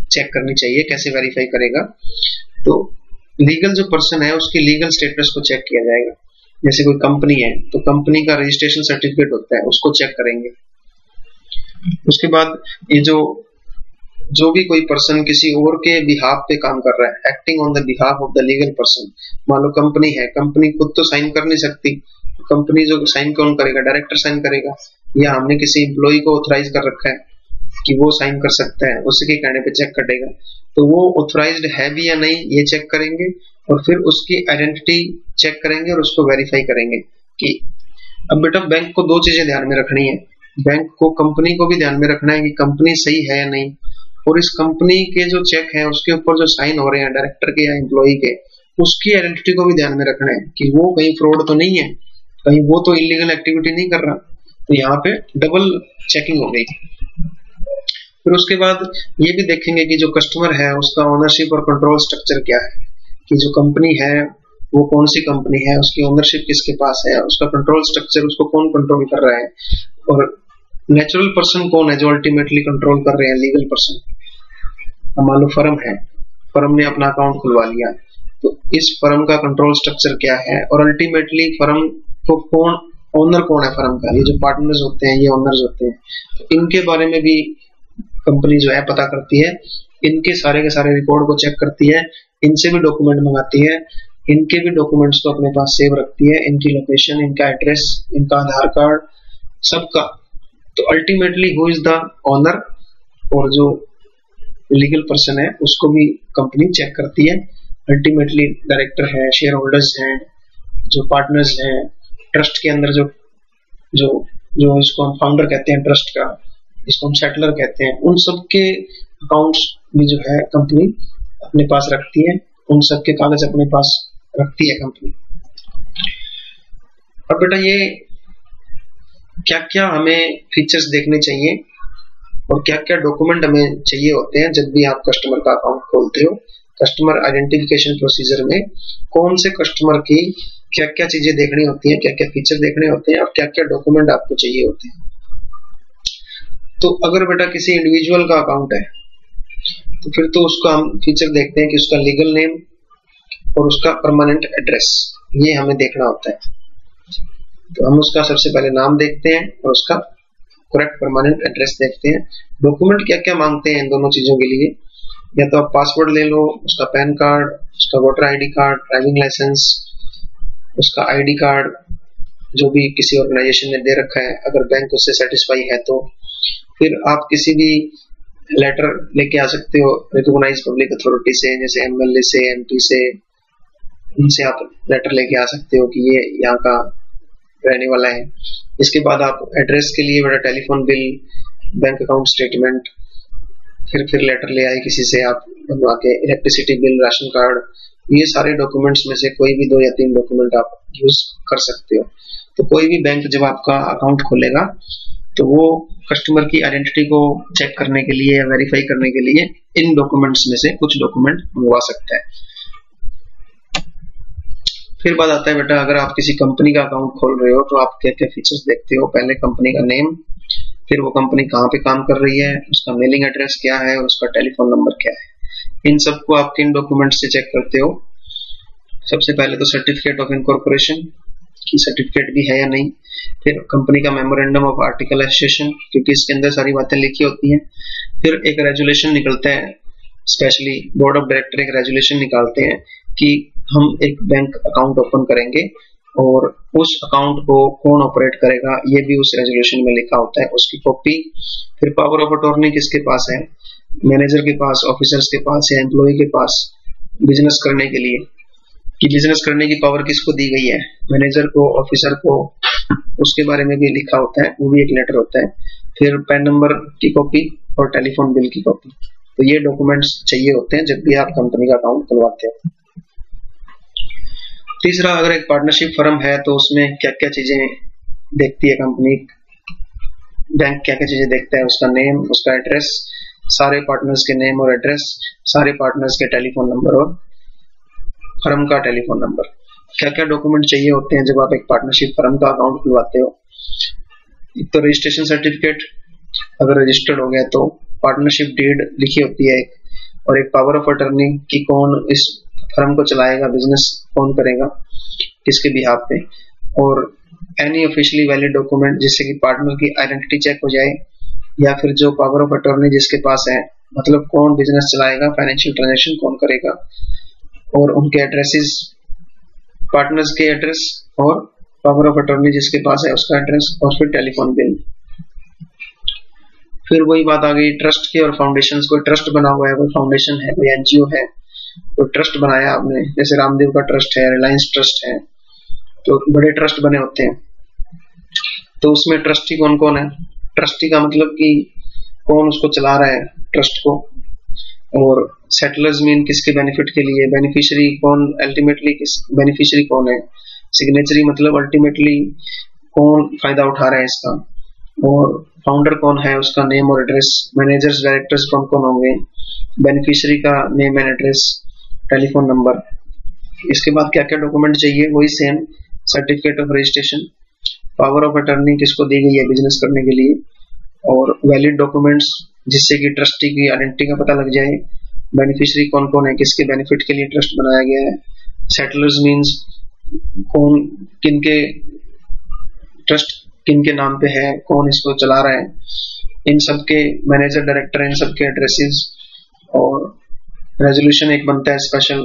S1: चेक करनी चाहिए, कैसे वेरीफाई करेगा, तो लीगल जो पर्सन है उसकी लीगल स्टेटस को चेक किया जाएगा। जैसे कोई कंपनी है तो कंपनी का रजिस्ट्रेशन सर्टिफिकेट होता है, उसको चेक करेंगे। उसके बाद ये जो भी कोई पर्सन किसी और के बिहाफ पे काम कर रहा है, acting on the behalf of the legal person, मान लो कंपनी है, कंपनी खुद तो साइन कर नहीं सकती, कंपनी जो साइन कौन करेगा, डायरेक्टर साइन करेगा, या हमने किसी एम्प्लॉय को ऑथराइज कर रखा है कि वो साइन कर सकता है, उसके कहने पे चेक करेगा। तो वो ऑथराइज्ड है भी या नहीं ये चेक करेंगे, और फिर उसकी आइडेंटिटी चेक करेंगे और उसको वेरीफाई करेंगे कि अब बेटा बैंक को 2 चीजें ध्यान में रखनी है। बैंक को कंपनी को भी ध्यान में रखना है कि कंपनी सही है या नहीं, और इस कंपनी के जो चेक है उसके ऊपर जो साइन हो रहे हैं डायरेक्टर के या एम्प्लॉय के, उसकी आइडेंटिटी को भी ध्यान में रखना है कि वो कहीं फ्रॉड तो नहीं है, कहीं वो तो इलीगल एक्टिविटी नहीं कर रहा। तो यहाँ पे डबल चेकिंग हो गई। फिर उसके बाद ये भी देखेंगे कि जो कस्टमर है उसका ओनरशिप और कंट्रोल स्ट्रक्चर क्या है, कि जो कंपनी है वो कौन सी कंपनी है, उसकी ओनरशिप किसके पास है, उसका कंट्रोल स्ट्रक्चर, उसको कौन कंट्रोल कर रहा है, और नेचुरल पर्सन कौन है जो अल्टीमेटली कंट्रोल कर रहे हैं लीगल पर्सन। मान लो फर्म है, फर्म ने अपना अकाउंट खुलवा लिया, तो इस फर्म का कंट्रोल स्ट्रक्चर क्या है, और अल्टीमेटली फर्म को कौन, ओनर कौन है फर्म का, ये जो पार्टनर्स होते हैं ये ओनर्स होते हैं, तो इनके बारे में भी कंपनी जो है पता करती है, इनके सारे के सारे रिकॉर्ड को चेक करती है, इनसे भी डॉक्यूमेंट मंगाती है, इनके भी डॉक्यूमेंट्स को अपने पास सेव रखती है, इनकी लोकेशन, इनका एड्रेस, इनका आधार कार्ड, सबका। तो ultimately who is the owner, और जो लीगल पर्सन है उसको भी कंपनी चेक करती है। अल्टीमेटली डायरेक्टर है, शेयर होल्डर्स हैं, जो पार्टनर्स हैं, ट्रस्ट के अंदर जो जो जो इसको हम फाउंडर कहते हैं ट्रस्ट का, इसको हम सेटलर कहते हैं, उन सब के अकाउंट्स भी जो है कंपनी अपने पास रखती है, उन सब के कागज अपने पास रखती है कंपनी। अब बेटा ये क्या क्या हमें फीचर्स देखने चाहिए और क्या क्या डॉक्यूमेंट हमें चाहिए होते हैं जब भी आप कस्टमर का अकाउंट खोलते हो। कस्टमर आइडेंटिफिकेशन प्रोसीजर में कौन से कस्टमर की क्या क्या चीजें देखनी होती हैं, क्या क्या फीचर देखने होते हैं, और क्या क्या डॉक्यूमेंट आपको चाहिए होते हैं। तो अगर बेटा किसी इंडिविजुअल का अकाउंट है तो फिर तो उसका हम फीचर देखते हैं कि उसका लीगल नेम और उसका परमानेंट एड्रेस, ये हमें देखना होता है। तो हम उसका सबसे पहले नाम देखते हैं और उसका करेक्ट परमानेंट एड्रेस देखते हैं। डॉक्यूमेंट क्या क्या मांगते हैं इन दोनों चीजों के लिए, या तो आप पासवर्ड ले लो, उसका पैन कार्ड, उसका voter ID card, driving licence, उसका आईडी कार्ड जो भी किसी ऑर्गेनाइजेशन ने दे रखा है, अगर बैंक उससे सेटिस्फाई है तो। फिर आप किसी भी लेटर लेके आ सकते हो रिकॉग्नाइज पब्लिक अथॉरिटी से, जैसे एमएलए से, एमपी से, इनसे आप लेटर लेके आ सकते हो कि ये यहाँ का रहने वाला है। इसके बाद आप एड्रेस के लिए बड़ा telephone bill, bank account statement, फिर लेटर ले आए किसी से आप बनवा के, इलेक्ट्रिसिटी बिल, राशन कार्ड, ये सारे डॉक्यूमेंट्स में से कोई भी 2 या 3 डॉक्यूमेंट आप यूज कर सकते हो। तो कोई भी बैंक जब आपका अकाउंट खोलेगा तो वो कस्टमर की आइडेंटिटी को चेक करने के लिए या वेरीफाई करने के लिए इन डॉक्यूमेंट्स में से कुछ डॉक्यूमेंट मंगवा सकता है। फिर बात आता है बेटा, अगर आप किसी कंपनी का अकाउंट खोल रहे हो तो आप क्या क्या फीचर्स देखते हो। पहले कंपनी का नेम, फिर वो कंपनी कहाँ पे काम कर रही है, उसका मेलिंग एड्रेस क्या है और उसका टेलीफोन नंबर क्या है। इन सबको आप किन डॉक्यूमेंट से चेक करते हो। सबसे पहले तो सर्टिफिकेट ऑफ इनकॉर्पोरेशन की सर्टिफिकेट भी है या नहीं, फिर कंपनी का मेमोरेंडम ऑफ आर्टिकल एसोसिएशन, क्योंकि इसके अंदर सारी बातें लिखी होती हैं। फिर एक रेजुलेशन निकलता है, स्पेशली बोर्ड ऑफ डायरेक्टर एक रेजुलेशन निकालते हैं कि हम एक बैंक अकाउंट ओपन करेंगे और उस अकाउंट को कौन ऑपरेट करेगा, ये भी उस रेजुलेशन में लिखा होता है, उसकी कॉपी। फिर पावर ऑफ अटॉर्नी किसके पास है, मैनेजर के पास, ऑफिसर्स के पास या एम्प्लॉय के पास बिजनेस करने के लिए, कि बिजनेस करने की पावर किसको दी गई है, मैनेजर को, ऑफिसर को, उसके बारे में भी लिखा होता है, वो भी एक लेटर होता है। फिर पैन नंबर की कॉपी और टेलीफोन बिल की कॉपी। तो ये डॉक्यूमेंट्स चाहिए होते हैं जब भी आप कंपनी का अकाउंट खुलवाते हो। तीसरा, अगर एक पार्टनरशिप फर्म है तो उसमें क्या क्या चीजें देखती है कंपनी, बैंक क्या क्या चीजें देखता है, उसका नेम, उसका एड्रेस, सारे पार्टनर्स के नेम और एड्रेस, सारे पार्टनर्स के टेलीफोन नंबर और फर्म का टेलीफोन नंबर। क्या क्या डॉक्यूमेंट चाहिए होते हैं जब आप एक पार्टनरशिप फर्म का अकाउंट खुलवाते हो। एक तो रजिस्ट्रेशन सर्टिफिकेट, अगर रजिस्टर्ड हो गया तो पार्टनरशिप डीड लिखी होती है एक, और एक पावर ऑफ अटर्नी कि कौन इस फर्म को चलाएगा, बिजनेस कौन करेगा, किसके बिहाफ पे, और एनी ऑफिशियली वैलिड डॉक्यूमेंट जिससे कि पार्टनर की आइडेंटिटी चेक हो जाए, या फिर जो पावर ऑफ अटर्नी जिसके पास है, मतलब कौन बिजनेस चलाएगा, फाइनेंशियल ट्रांजैक्शन कौन करेगा, और उनके एड्रेसेस, पार्टनर्स के एड्रेस और पावर ऑफ अटर्नी जिसके पास है उसका एड्रेस, और फिर टेलीफोन बिल। फिर वही बात आ गई ट्रस्ट की और फाउंडेशन। कोई ट्रस्ट बना हुआ है, कोई फाउंडेशन है, कोई एनजीओ है, कोई ट्रस्ट बनाया आपने, जैसे रामदेव का ट्रस्ट है, रिलायंस ट्रस्ट है, तो बड़े ट्रस्ट बने होते हैं। तो उसमें ट्रस्टी कौन कौन है, ट्रस्टी का मतलब कि कौन उसको चला रहा है ट्रस्ट को, और सेटलर्स मीन किसके बेनिफिट के लिए, बेनिफिशियरी कौन, अल्टीमेटली किस बेनिफिशियरी कौन है, सिग्नेचरी मतलब अल्टीमेटली कौन फायदा उठा रहा है इसका, और फाउंडर कौन है, उसका नेम और एड्रेस, मैनेजर्स, डायरेक्टर्स कौन कौन होंगे, बेनिफिशियरी का name and address, telephone number. इसके बाद क्या क्या डॉक्यूमेंट चाहिए, वही same, certificate of registration, power of attorney किसको दी गई है बिजनेस करने के लिए, और वैलिड डॉक्यूमेंट्स जिससे कि ट्रस्टी की आइडेंटिटी का पता लग जाए, बेनिफिशियरी कौन कौन है, किसके बेनिफिट के लिए ट्रस्ट बनाया गया है, सेटलर्स मींस कौन, किनके ट्रस्ट किनके नाम पे है, कौन इसको चला रहा है, इन सब के मैनेजर, डायरेक्टर, इन सब के एड्रेसेस, और रेजोल्यूशन एक बनता है स्पेशल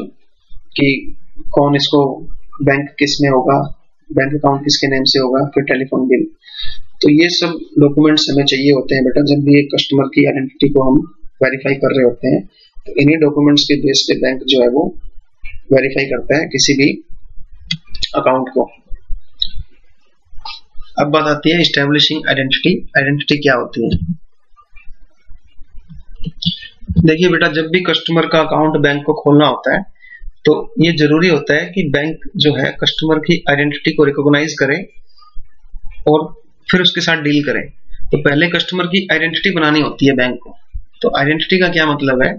S1: कि कौन इसको, बैंक किस में होगा, बैंक अकाउंट किसके नेम से होगा, फिर टेलीफोन बिल। तो ये सब डॉक्यूमेंट्स हमें चाहिए होते हैं बेटा जब भी एक कस्टमर की आइडेंटिटी को हम वेरीफाई कर रहे होते हैं। तो इन्हीं डॉक्यूमेंट्स के बेस पे बैंक जो है वो वेरीफाई करता है किसी भी अकाउंट को। अब बात आती है एस्टेब्लिशिंग आइडेंटिटी। आइडेंटिटी क्या होती है? देखिए बेटा, जब भी कस्टमर का अकाउंट बैंक को खोलना होता है तो ये जरूरी होता है कि बैंक जो है कस्टमर की आइडेंटिटी को रिकॉग्नाइज करे और फिर उसके साथ डील करें। तो पहले कस्टमर की आइडेंटिटी बनानी होती है बैंक को। तो आइडेंटिटी का क्या मतलब है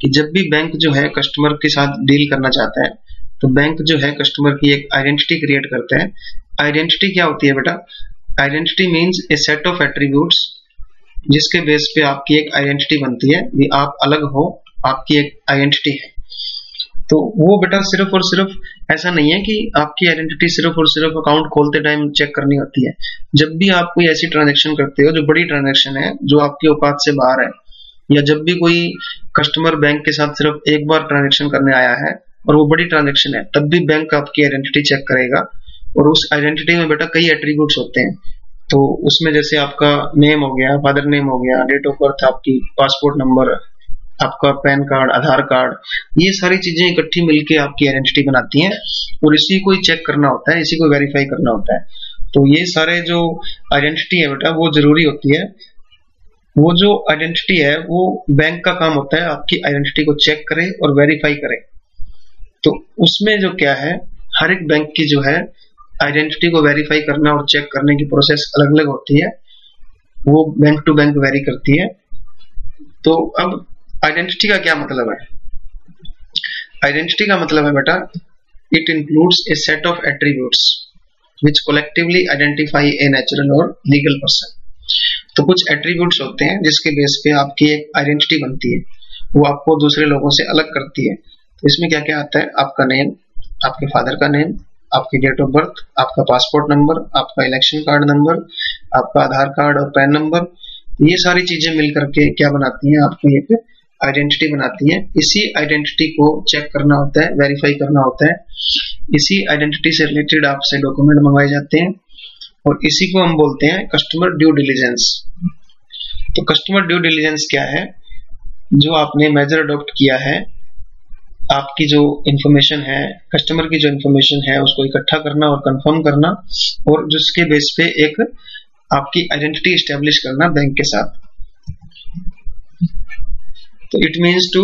S1: कि जब भी बैंक जो है कस्टमर के साथ डील करना चाहता है तो बैंक जो है कस्टमर की एक आइडेंटिटी क्रिएट करता है। आइडेंटिटी क्या होती है बेटा? Identity means A set of attributes जिसके बेस पे आपकी एक आइडेंटिटी बनती है, भी आप अलग हो, आपकी एक आइडेंटिटी है। तो वो बेटा सिर्फ और सिर्फ ऐसा नहीं है कि आपकी आइडेंटिटी सिर्फ और सिर्फ अकाउंट खोलते टाइम चेक करनी होती है। जब भी आप कोई ऐसी ट्रांजैक्शन करते हो जो बड़ी ट्रांजैक्शन है, जो आपकी औकात से बाहर है, या जब भी कोई कस्टमर बैंक के साथ सिर्फ एक बार ट्रांजैक्शन करने आया है और वो बड़ी ट्रांजैक्शन है, तब भी बैंक आपकी आइडेंटिटी चेक करेगा। और उस आइडेंटिटी में बेटा कई एट्रीब्यूट्स होते हैं। तो उसमें जैसे आपका नेम हो गया, फादर नेम हो गया, डेट ऑफ बर्थ, आपकी पासपोर्ट नंबर, आपका पैन कार्ड, आधार कार्ड, ये सारी चीजें इकट्ठी मिलके आपकी आइडेंटिटी बनाती हैं और इसी को ही चेक करना होता है, इसी को वेरीफाई करना होता है। तो ये सारे जो आइडेंटिटी है बेटा वो जरूरी होती है। वो जो आइडेंटिटी है वो बैंक का काम होता है आपकी आइडेंटिटी को चेक करे और वेरीफाई करे। तो उसमें जो क्या है, हर एक बैंक की जो है आइडेंटिटी को वेरीफाई करना और चेक करने की प्रोसेस अलग अलग होती है, वो बैंक टू बैंक वेरी करती है। तो अब आइडेंटिटी का क्या मतलब है? आइडेंटिटी का मतलब है बेटा, it includes A set of attributes which collectively identify a natural और लीगल पर्सन। तो कुछ एट्रीब्यूट्स होते हैं जिसके बेस पे आपकी एक आइडेंटिटी बनती है, वो आपको दूसरे लोगों से अलग करती है। तो इसमें क्या क्या आता है? आपका नेम, आपके फादर का नेम, आपकी डेट ऑफ बर्थ, आपका पासपोर्ट नंबर, आपका इलेक्शन कार्ड नंबर, आपका आधार कार्ड और पैन नंबर, ये सारी चीजें मिलकर के क्या बनाती हैं? आपको एक आइडेंटिटी बनाती है। इसी आइडेंटिटी को चेक करना होता है, वेरीफाई करना होता है। इसी आइडेंटिटी से रिलेटेड आपसे डॉक्यूमेंट मंगवाए जाते हैं और इसी को हम बोलते हैं कस्टमर ड्यू डिलिजेंस। तो कस्टमर ड्यू डिलिजेंस क्या है? जो आपने मेजर अडॉप्ट किया है, आपकी जो इंफॉर्मेशन है, कस्टमर की जो इंफॉर्मेशन है उसको इकट्ठा करना और कंफर्म करना, और जिसके बेस पे एक आपकी आइडेंटिटी एस्टेब्लिश करना बैंक के साथ। तो it means to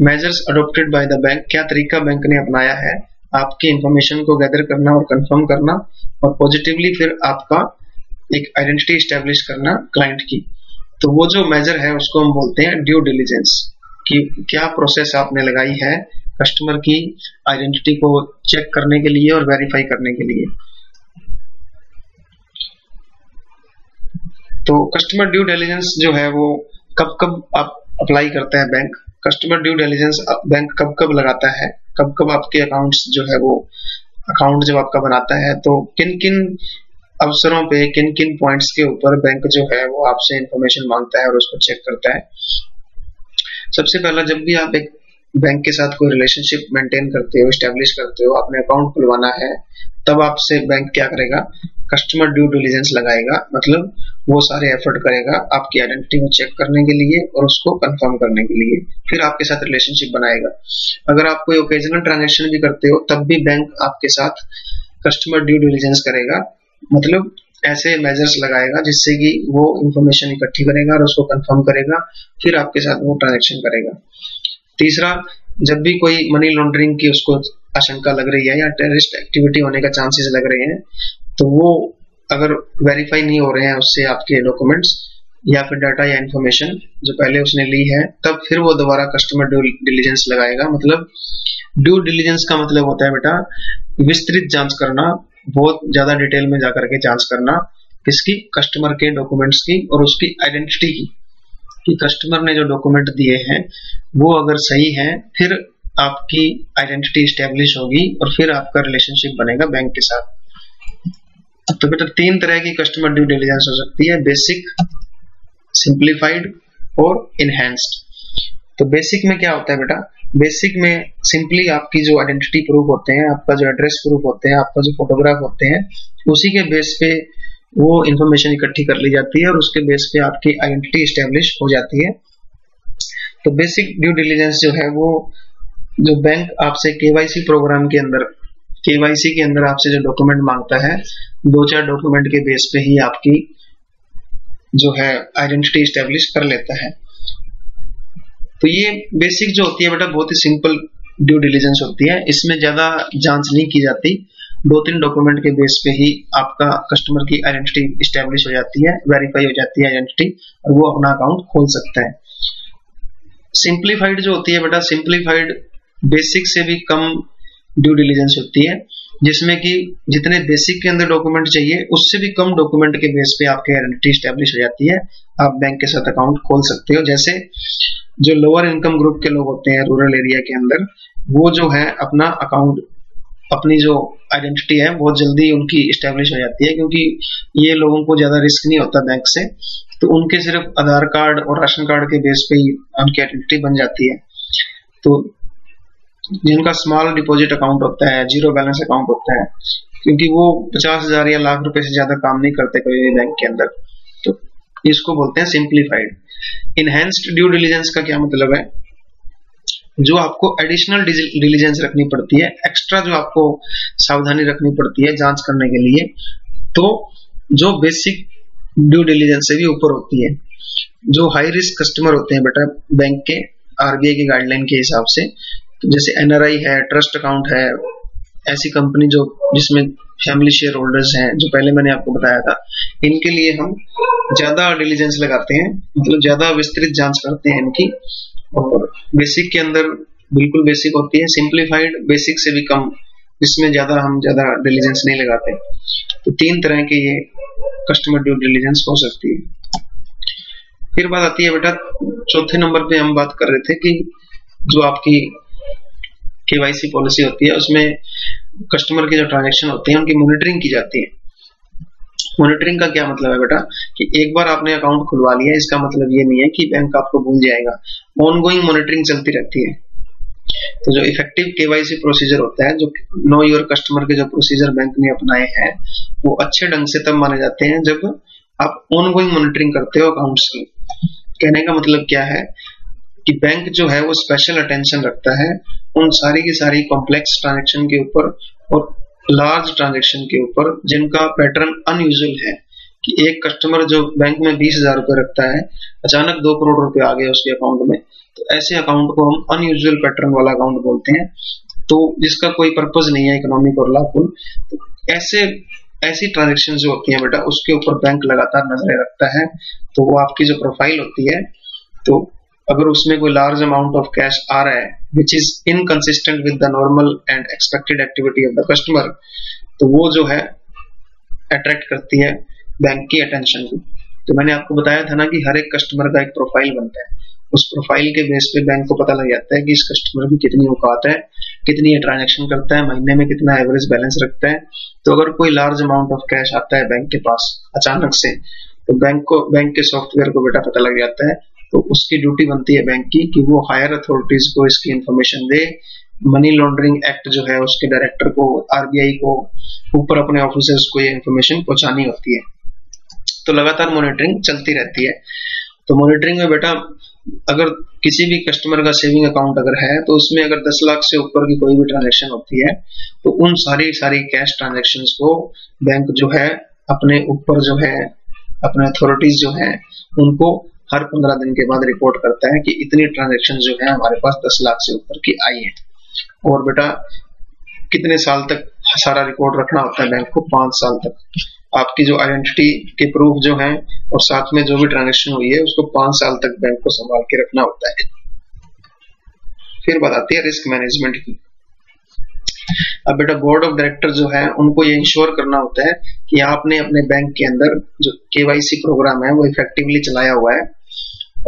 S1: measures adopted by the bank, क्या तरीका बैंक ने अपनाया है आपकी इंफॉर्मेशन को गैदर करना और कंफर्म करना और पॉजिटिवली फिर आपका एक आइडेंटिटी एस्टेब्लिश करना क्लाइंट की। तो वो जो मेजर है उसको हम बोलते हैं ड्यू डिलिजेंस, कि क्या प्रोसेस आपने लगाई है कस्टमर की आइडेंटिटी को चेक करने के लिए और वेरीफाई करने के लिए। तो कस्टमर ड्यू डिलिजेंस जो है वो कब कब आप अप्लाई करता है bank, customer due diligence bank कब कब लगाता है, कब कब आपके अकाउंट्स जो है वो अकाउंट जब आपका बनाता है तो किन किन अवसरों पे किन किन पॉइंट्स के ऊपर बैंक जो है वो आपसे इंफॉर्मेशन मांगता है और उसको चेक करता है। सबसे पहला, जब भी आप एक बैंक के साथ कोई रिलेशनशिप मेंटेन करते हो, एस्टेब्लिश करते हो, आपने अकाउंट खुलवाना है, तब आपसे बैंक क्या करेगा, कस्टमर ड्यू डिलिजेंस लगाएगा, मतलब वो सारे एफर्ट करेगा आपकी आइडेंटिटी को चेक करने के लिए और उसको कंफर्म करने के लिए, फिर आपके साथ रिलेशनशिप बनाएगा। अगर आप कोई ओकेजनल ट्रांजेक्शन भी करते हो तब भी बैंक आपके साथ कस्टमर ड्यू डिलिजेंस करेगा, मतलब ऐसे मेजर्स लगाएगा जिससे कि वो इंफॉर्मेशन इकट्ठी करेगा और उसको कंफर्म करेगा, फिर आपके साथ वो ट्रांजेक्शन करेगा। तीसरा, जब भी कोई मनी लॉन्ड्रिंग की उसको आशंका लग रही है या टेररिस्ट एक्टिविटी होने का चांसेस लग रहे हैं, तो वो अगर वेरीफाई नहीं हो रहे हैं उससे आपके डॉक्यूमेंट्स या फिर डाटा या इंफॉर्मेशन जो पहले उसने ली है, तब फिर वो दोबारा कस्टमर ड्यू डिलिजेंस लगाएगा। मतलब ड्यू डिलिजेंस का मतलब होता है बेटा विस्तृत जांच करना, बहुत ज्यादा डिटेल में जाकर के जांच करना, किसकी, कस्टमर के डॉक्यूमेंट्स की और उसकी आइडेंटिटी की, कि कस्टमर ने जो डॉक्यूमेंट दिए हैं वो अगर सही है, फिर आपकी आइडेंटिटी एस्टेब्लिश होगी और फिर आपका रिलेशनशिप बनेगा बैंक के साथ। तो बेटा 3 तरह की कस्टमर ड्यू डिलिजेंस हो सकती है, बेसिक, सिंप्लीफाइड और इनहैंस्ड। तो बेसिक में क्या होता है बेटा, बेसिक में सिंपली आपकी जो आइडेंटिटी प्रूफ होते हैं, आपका जो एड्रेस प्रूफ होते हैं, आपका जो फोटोग्राफ होते हैं, उसी के बेस पे वो इंफॉर्मेशन इकट्ठी कर ली जाती है और उसके बेस पे आपकी आइडेंटिटी एस्टेब्लिश हो जाती है। तो बेसिक ड्यू डिलिजेंस जो है वो, जो बैंक आपसे केवाईसी प्रोग्राम के अंदर, केवाईसी के अंदर आपसे जो डॉक्यूमेंट मांगता है, 2-4 डॉक्यूमेंट के बेस पे ही आपकी जो है आइडेंटिटी एस्टेब्लिश कर लेता है। तो ये बेसिक जो होती है बेटा बहुत ही सिंपल ड्यू डिलिजेंस होती है, इसमें ज्यादा जांच नहीं की जाती, 2-3 डॉक्यूमेंट के बेस पे ही आपका कस्टमर की आइडेंटिटी एस्टेब्लिश हो जाती है, वेरीफाई हो जाती है आइडेंटिटी, और वो अपना अकाउंट खोल सकता है। सिंप्लीफाइड जो होती है बेटा, सिंप्लीफाइड बेसिक से भी कम ड्यू डिलिजेंस होती है, जिसमें कि जितने बेसिक के अंदर डॉक्यूमेंट चाहिए उससे भी कम डॉक्यूमेंट के बेस पे आपकी आइडेंटिटी एस्टेब्लिश हो जाती है, आप बैंक के साथ अकाउंट खोल सकते हो। जैसे जो लोअर इनकम ग्रुप के लोग होते हैं रूरल एरिया के अंदर, वो जो है अपना अकाउंट, अपनी जो आइडेंटिटी है बहुत जल्दी उनकी एस्टेब्लिश हो जाती है, क्योंकि ये लोगों को ज्यादा रिस्क नहीं होता बैंक से, तो उनके सिर्फ आधार कार्ड और राशन कार्ड के बेस पे ही उनकी आइडेंटिटी बन जाती है। तो जिनका स्मॉल डिपॉजिट अकाउंट होता है, जीरो बैलेंस अकाउंट होता है, क्योंकि वो 50,000 या लाख रुपए से ज्यादा काम नहीं करते कोई भी बैंक के अंदर, तो इसको बोलते हैं सिंप्लीफाइड। इनहैंस्ड ड्यू डिलिजेंस का क्या मतलब है, जो आपको एडिशनल डिलिजेंस रखनी पड़ती है, एक्स्ट्रा जो आपको सावधानी रखनी पड़ती है जांच करने के लिए, तो जो बेसिक ड्यू डिलिजेंस से भी ऊपर होती है। जो हाई रिस्क कस्टमर होते हैं बेटा बैंक के, आरबीआई की गाइडलाइन के हिसाब से, तो जैसे एनआरआई है, ट्रस्ट अकाउंट है, ऐसी कंपनी जो जिसमें फैमिली शेयर होल्डर्स हैं, जो पहले मैंने आपको बताया था, इनके लिए हम ज्यादा डिलिजेंस लगाते हैं, मतलब ज्यादा विस्तृत जांच करते हैं इनकी। और बेसिक के अंदर बिल्कुल बेसिक होती है, सिंप्लीफाइड बेसिक से भी कम, इसमें हम ज्यादा डिलिजेंस नहीं लगाते। तो 3 तरह के ये कस्टमर ड्यू डिलिजेंस हो सकती है। फिर बात आती है बेटा, चौथे नंबर पे हम बात कर रहे थे कि जो आपकी केवाईसी पॉलिसी होती है, उसमें कस्टमर के जो ट्रांजैक्शन होते हैं उनकी मॉनिटरिंग की जाती है। मॉनिटरिंग का क्या मतलब है बेटा, कि एक बार आपने अकाउंट खुलवा लिया, इसका मतलब ये नहीं है कि बैंक आपको भूल जाएगा, ऑनगोइंग मॉनिटरिंग चलती रहती है। तो जो इफेक्टिव केवाईसी प्रोसीजर होता है, जो नो योर कस्टमर के जो प्रोसीजर बैंक ने अपनाए हैं, वो अच्छे ढंग से तब माने जाते हैं जब आप ऑनगोइंग मॉनिटरिंग करते हो अकाउंट्स की। कहने का मतलब क्या है कि बैंक जो है वो स्पेशल अटेंशन रखता है उन सारी की सारी कॉम्प्लेक्स ट्रांजेक्शन के ऊपर और लार्ज ट्रांजेक्शन के ऊपर जिनका पैटर्न अनयूजुअल है। कि एक कस्टमर जो बैंक में 20,000 रुपए रखता है, अचानक 2 करोड़ रुपए आ गए उसके अकाउंट में, तो ऐसे अकाउंट को हम अनयूजुअल पैटर्न वाला अकाउंट बोलते हैं, तो जिसका कोई पर्पज नहीं है इकोनॉमिक और लाभुल। तो ऐसी ट्रांजेक्शन जो होती है बेटा उसके ऊपर बैंक लगातार नजरें रखता है। तो वो आपकी जो प्रोफाइल होती है, तो अगर उसमें कोई लार्ज अमाउंट ऑफ कैश आ रहा है which is inconsistent with the normal and expected activity of the customer, तो वो जो है अट्रैक्ट करती है बैंक की अटेंशन को। तो मैंने आपको बताया था ना कि हर एक कस्टमर का एक प्रोफाइल बनता है, उस प्रोफाइल के बेस पे बैंक को पता लग जाता है कि इस कस्टमर की कितनी औकात है, कितनी ट्रांजेक्शन करता है, महीने में कितना एवरेज बैलेंस रखता है। तो अगर कोई लार्ज अमाउंट ऑफ कैश आता है बैंक के पास अचानक से, तो बैंक के सॉफ्टवेयर को बेटा पता लग जाता है। तो उसकी ड्यूटी बनती है बैंक की कि वो हायर अथॉरिटीज को इसकी इंफॉर्मेशन दे। मनी लॉन्ड्रिंग एक्ट जो है उसके डायरेक्टर को, आरबीआई को, ऊपर अपने ऑफिसर्स को ये इंफॉर्मेशन पहुंचानी होती है। तो लगातार मॉनिटरिंग चलती रहती है। तो मॉनिटरिंग में बेटा अगर किसी भी कस्टमर का सेविंग अकाउंट अगर है, तो उसमें अगर 10 लाख से ऊपर की कोई भी ट्रांजेक्शन होती है, तो उन सारी कैश ट्रांजेक्शन को बैंक जो है अपने ऊपर जो है अपने अथॉरिटीज जो है उनको हर 15 दिन के बाद रिपोर्ट करता है कि इतनी ट्रांजेक्शन जो है हमारे पास 10 लाख से ऊपर की आई है। और बेटा कितने साल तक सारा रिकॉर्ड रखना होता है बैंक को? 5 साल तक। आपकी जो आइडेंटिटी के प्रूफ जो है और साथ में जो भी ट्रांजेक्शन हुई है उसको 5 साल तक बैंक को संभाल के रखना होता है। फिर बात आती है रिस्क मैनेजमेंट की। अब बेटा बोर्ड ऑफ डायरेक्टर जो है उनको ये इंश्योर करना होता है कि आपने अपने बैंक के अंदर जो केवाईसी प्रोग्राम है वो इफेक्टिवली चलाया हुआ है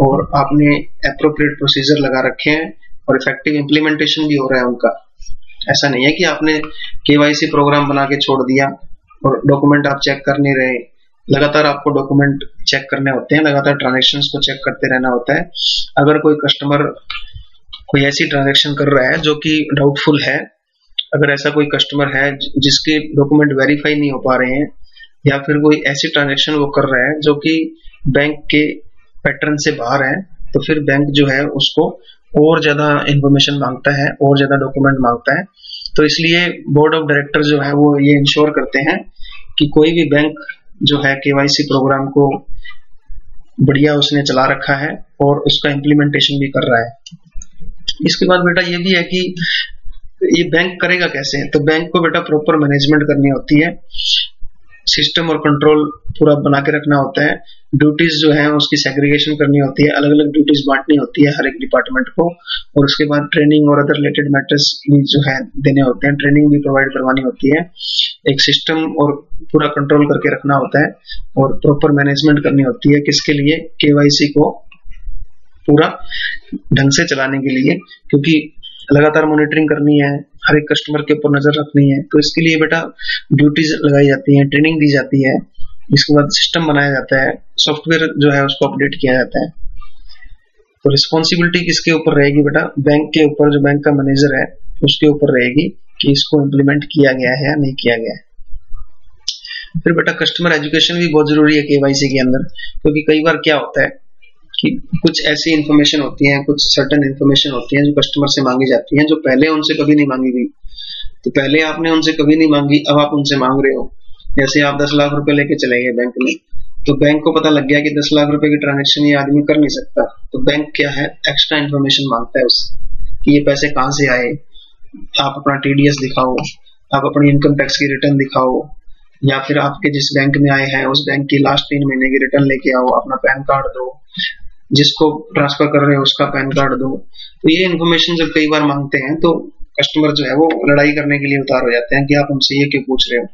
S1: और आपने एप्रोप्रिएट प्रोसीजर लगा रखे हैं और इफेक्टिव इम्प्लीमेंटेशन भी हो रहा है उनका। ऐसा नहीं है कि आपने केवाईसी प्रोग्राम बना के छोड़ दिया और डॉक्यूमेंट आप चेक कर नहीं रहे। लगातार आपको डॉक्यूमेंट चेक करने होते हैं, लगातार ट्रांजेक्शन्स को चेक करते रहना होता है। अगर कोई कस्टमर कोई ऐसी ट्रांजेक्शन कर रहा है जो कि डाउटफुल है, अगर ऐसा कोई कस्टमर है जिसके डॉक्यूमेंट वेरीफाई नहीं हो पा रहे हैं, या फिर कोई ऐसी ट्रांजेक्शन वो कर रहा है जो कि बैंक के पैटर्न से बाहर है, तो फिर बैंक जो है उसको और ज्यादा इंफॉर्मेशन मांगता है और ज्यादा डॉक्यूमेंट मांगता है। तो इसलिए बोर्ड ऑफ डायरेक्टर जो है वो ये इंश्योर करते हैं कि कोई भी बैंक जो है केवाईसी प्रोग्राम को बढ़िया उसने चला रखा है और उसका इम्प्लीमेंटेशन भी कर रहा है। इसके बाद बेटा ये भी है कि ये बैंक करेगा कैसे? तो बैंक को बेटा प्रॉपर मैनेजमेंट करनी होती है, सिस्टम और कंट्रोल पूरा बना के रखना होता है। ड्यूटीज जो है उसकी सेग्रीगेशन करनी होती है, अलग अलग ड्यूटीज बांटनी होती है हर एक डिपार्टमेंट को। और उसके बाद ट्रेनिंग और अदर रिलेटेड मैटर्स भी जो है देने होते हैं, ट्रेनिंग भी प्रोवाइड करवानी होती है। एक सिस्टम और पूरा कंट्रोल करके रखना होता है और प्रॉपर मैनेजमेंट करनी होती है। किसके लिए? केवाईसी को पूरा ढंग से चलाने के लिए, क्योंकि लगातार मॉनिटरिंग करनी है, हर एक कस्टमर के ऊपर नजर रखनी है। तो इसके लिए बेटा ड्यूटीज लगाई जाती है, ट्रेनिंग दी जाती है। इसके बाद सिस्टम बनाया जाता है, सॉफ्टवेयर जो है उसको अपडेट किया जाता है। तो रिस्पॉन्सिबिलिटी किसके ऊपर रहेगी बेटा? बैंक के ऊपर, जो बैंक का मैनेजर है उसके ऊपर रहेगी कि इसको इम्प्लीमेंट किया गया है या नहीं किया गया है। फिर बेटा कस्टमर एजुकेशन भी बहुत जरूरी है केवाईसी के अंदर, क्योंकि कई बार क्या होता है कि कुछ ऐसी इंफॉर्मेशन होती है, कुछ सर्टेन इंफॉर्मेशन होती है जो कस्टमर से मांगी जाती है, जो पहले उनसे कभी नहीं मांगी गई। तो पहले आपने उनसे कभी नहीं मांगी, अब आप उनसे मांग रहे हो। जैसे आप 10 लाख रुपए लेके चले गए बैंक में, तो बैंक को पता लग गया कि 10 लाख रुपए की ट्रांजेक्शन ये आदमी कर नहीं सकता, तो बैंक क्या है एक्स्ट्रा इन्फॉर्मेशन मांगता है उससे कि ये पैसे कहाँ से आए, आप अपना टीडीएस दिखाओ, आप अपनी इनकम टैक्स की रिटर्न दिखाओ, या फिर आपके जिस बैंक में आए हैं उस बैंक की लास्ट 3 महीने की रिटर्न लेके आओ, अपना पैन कार्ड दो, जिसको ट्रांसफर कर रहे हो उसका पैन कार्ड दो। तो ये इन्फॉर्मेशन जब कई बार मांगते हैं तो कस्टमर जो है वो लड़ाई करने के लिए उतार हो जाते हैं कि आप हमसे ये क्यों पूछ रहे हो।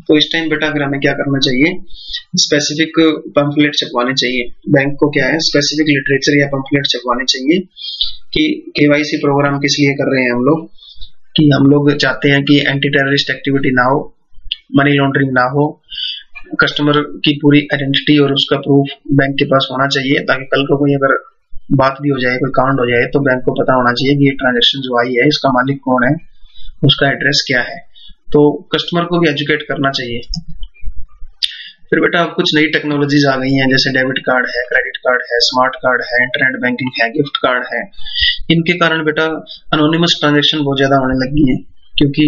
S1: तो इस टाइम बेटा फिर हमें क्या करना चाहिए? स्पेसिफिक पंफलेट छपवाने चाहिए। बैंक को क्या है, स्पेसिफिक लिटरेचर या पंफलेट छपवाने चाहिए कि केवाईसी प्रोग्राम किस लिए कर रहे हैं हम लोग, कि हम लोग चाहते हैं कि एंटी टेररिस्ट एक्टिविटी ना हो, मनी लॉन्ड्रिंग ना हो, कस्टमर की पूरी आइडेंटिटी और उसका प्रूफ बैंक के पास होना चाहिए, ताकि कल को कोई अगर बात भी हो जाए, कोई कांड हो जाए, तो बैंक को पता होना चाहिए कि ये ट्रांजेक्शन जो आई है इसका मालिक कौन है, उसका एड्रेस क्या है। तो कस्टमर को भी एजुकेट करना चाहिए। फिर बेटा अब कुछ नई टेक्नोलॉजीज आ गई हैं, जैसे डेबिट कार्ड है, क्रेडिट कार्ड है, स्मार्ट कार्ड है, इंटरनेट बैंकिंग है, गिफ्ट कार्ड है। इनके कारण बेटा अनोनिमस ट्रांजेक्शन बहुत ज्यादा होने लगी है, क्योंकि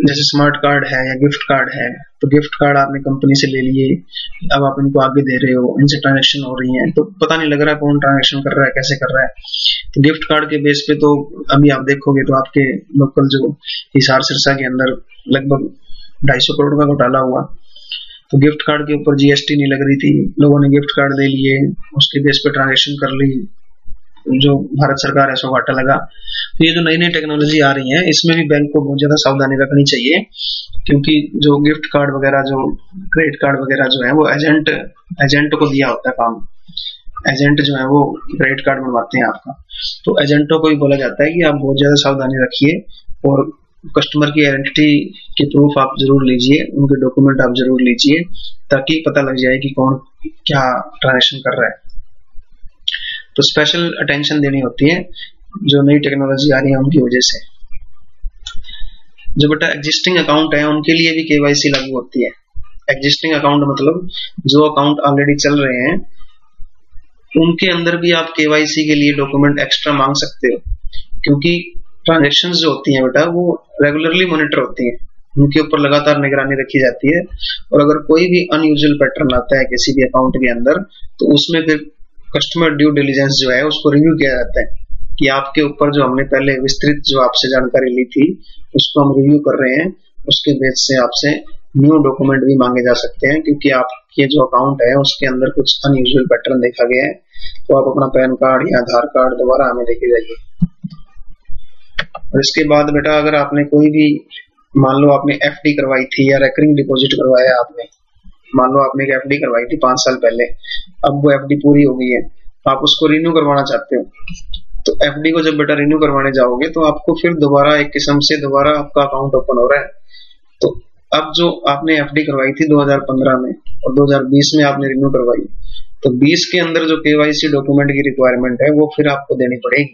S1: जैसे स्मार्ट कार्ड है या गिफ्ट कार्ड है, तो गिफ्ट कार्ड आपने कंपनी से ले लिए, अब आप इनको आगे दे रहे हो, इनसे ट्रांजेक्शन हो रही है, तो पता नहीं लग रहा कौन ट्रांजेक्शन कर रहा है, कैसे कर रहा है। तो गिफ्ट कार्ड के बेस पे तो अभी आप देखोगे तो आपके लोकल जो हिसार सिरसा के अंदर लगभग 250 करोड़ का घोटाला हुआ। तो गिफ्ट कार्ड के ऊपर जीएसटी नहीं लग रही थी, लोगों ने गिफ्ट कार्ड ले लिए, उसके बेस पे ट्रांजेक्शन कर ली, जो भारत सरकार है सो घाटा लगा। तो ये जो नई नई टेक्नोलॉजी आ रही है, इसमें भी बैंक को बहुत ज्यादा सावधानी रखनी चाहिए, क्योंकि जो गिफ्ट कार्ड वगैरह, जो क्रेडिट कार्ड वगैरह जो है वो एजेंट को दिया होता है काम। एजेंट जो है वो क्रेडिट कार्ड बनवाते हैं आपका, तो एजेंटों को भी बोला जाता है कि आप बहुत ज्यादा सावधानी रखिए और कस्टमर की आइडेंटिटी के प्रूफ आप जरूर लीजिए, उनके डॉक्यूमेंट आप जरूर लीजिए, ताकि पता लग जाए कि कौन क्या ट्रांजेक्शन कर रहा है। तो स्पेशल अटेंशन देनी होती है जो नई टेक्नोलॉजी आ रही है उनकी वजह से। जो बेटा एग्जिस्टिंग अकाउंट है उनके लिए भी केवाईसी लागू होती है। एग्जिस्टिंग अकाउंट मतलब जो अकाउंट ऑलरेडी चल रहे हैं उनके अंदर भी आप केवाईसी के लिए डॉक्यूमेंट एक्स्ट्रा मांग सकते हो, क्योंकि ट्रांजेक्शंस जो होती हैं बेटा वो रेगुलरली मॉनिटर होती हैं, उनके ऊपर लगातार निगरानी रखी जाती है, और अगर कोई भी अनयूजुअल पैटर्न आता है किसी भी अकाउंट के अंदर तो उसमें फिर कस्टमर ड्यू डिलीजेंस जो है उसको रिव्यू किया जाता है कि आपके ऊपर जो हमने पहले विस्तृत जो आपसे जानकारी ली थी उसको हम रिव्यू कर रहे हैं, उसके बेस से आपसे न्यू डॉक्यूमेंट भी मांगे जा सकते हैं, क्योंकि आपके जो अकाउंट है उसके अंदर कुछ अनयूजुअल पैटर्न देखा गया है। तो आप अपना पैन कार्ड या आधार कार्ड दोबारा हमें लेके जाइए। और इसके बाद बेटा अगर आपने कोई भी, मान लो आपने एफडी करवाई थी या रेकरिंग डिपॉजिट करवाया आपने, मान लो आपने एक एफडी करवाई थी 5 साल पहले, अब वो एफडी पूरी हो गई है, आप उसको रिन्यू करवाना चाहते हो, तो एफडी को जब बेटा रिन्यू करवाने जाओगे तो आपको फिर दोबारा एक किस्म से दोबारा आपका अकाउंट ओपन हो रहा है। तो अब जो आपने एफडी करवाई थी 2015 में और 2020 में आपने रिन्यू करवाई, तो 20 के अंदर जो केवाईसी डॉक्यूमेंट की रिक्वायरमेंट है वो फिर आपको देनी पड़ेगी।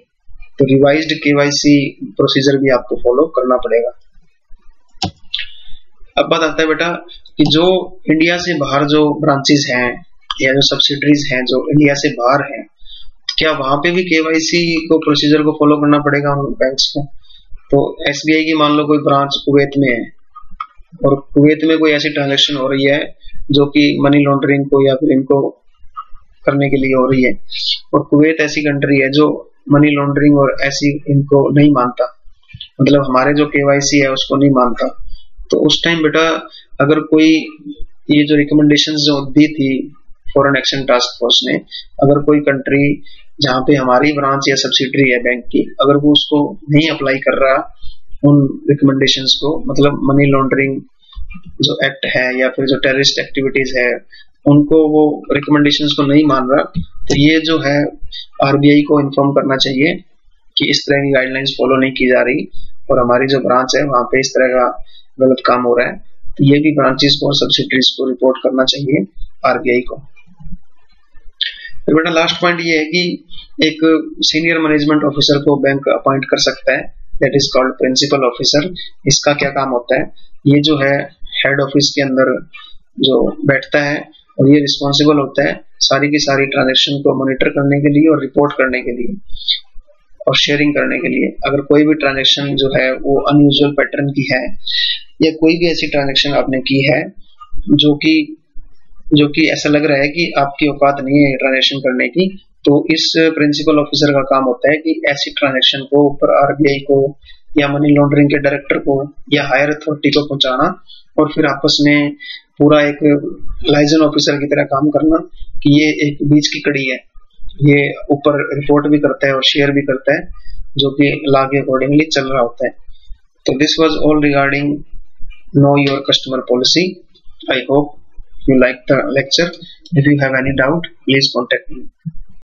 S1: तो रिवाइज्ड केवाईसी प्रोसीजर भी आपको फॉलो करना पड़ेगा। अब बात आता है बेटा कि जो इंडिया से बाहर जो ब्रांचेस हैं या जो सब्सिडरीज हैं जो इंडिया से बाहर हैं, क्या वहां पे भी केवाईसी को प्रोसीजर को फॉलो करना पड़ेगा उन बैंक्स को? तो एसबीआई की मान लो कोई ब्रांच कुवैत में है और कुवैत में कोई ऐसी ट्रांजैक्शन हो रही है जो कि मनी लॉन्ड्रिंग को या फिर इनको करने के लिए हो रही है, और कुवैत ऐसी कंट्री है जो मनी लॉन्ड्रिंग और ऐसी इनको नहीं मानता, मतलब हमारे जो केवाईसी है उसको नहीं मानता। तो उस टाइम बेटा अगर कोई ये जो रिकमेंडेशंस जो दी थी फॉरेन एक्शन टास्क फोर्स ने, अगर कोई कंट्री जहाँ पे हमारी ब्रांच या सब्सिडरी है बैंक की, अगर वो उसको नहीं अप्लाई कर रहा उन रिकमेंडेशंस को, मतलब मनी लॉन्ड्रिंग जो एक्ट है या फिर जो टेररिस्ट एक्टिविटीज है उनको वो रिकमेंडेशंस को नहीं मान रहा, तो ये जो है आरबीआई को इन्फॉर्म करना चाहिए कि इस तरह की गाइडलाइंस फॉलो नहीं की जा रही और हमारी जो ब्रांच है वहां पे इस तरह का गलत काम हो रहा है। तो ये भी ब्रांचेस को और सब्सिडरीज को रिपोर्ट करना चाहिए आरबीआई को। तो बेटा लास्ट पॉइंट ये है कि एक सीनियर मैनेजमेंट ऑफिसर को बैंक अपॉइंट कर सकता है, that is called principal officer. इसका क्या काम होता है? ये जो है हेड ऑफिस के अंदर जो बैठता है और ये रिस्पॉन्सिबल होता है सारी की सारी ट्रांजेक्शन को मॉनिटर करने के लिए और रिपोर्ट करने के लिए और शेयरिंग करने के लिए। अगर कोई भी ट्रांजेक्शन जो है वो अनयूजुअल पैटर्न की है या कोई भी ऐसी ट्रांजेक्शन आपने की है जो कि ऐसा लग रहा है कि आपकी औकात नहीं है ट्रांजेक्शन करने की, तो इस प्रिंसिपल ऑफिसर का काम होता है कि ऐसी ट्रांजेक्शन को ऊपर आरबीआई को या मनी लॉन्ड्रिंग के डायरेक्टर को या हायर अथॉरिटी को पहुंचाना और फिर आपस में पूरा एक लाइजन ऑफिसर की तरह काम करना कि ये एक बीच की कड़ी है, ये ऊपर रिपोर्ट भी करता है और शेयर भी करता है जो कि लॉ के अकॉर्डिंगली चल रहा होता है। तो this was all regarding know your customer policy. I hope you like the lecture. If you have any doubt, please contact me.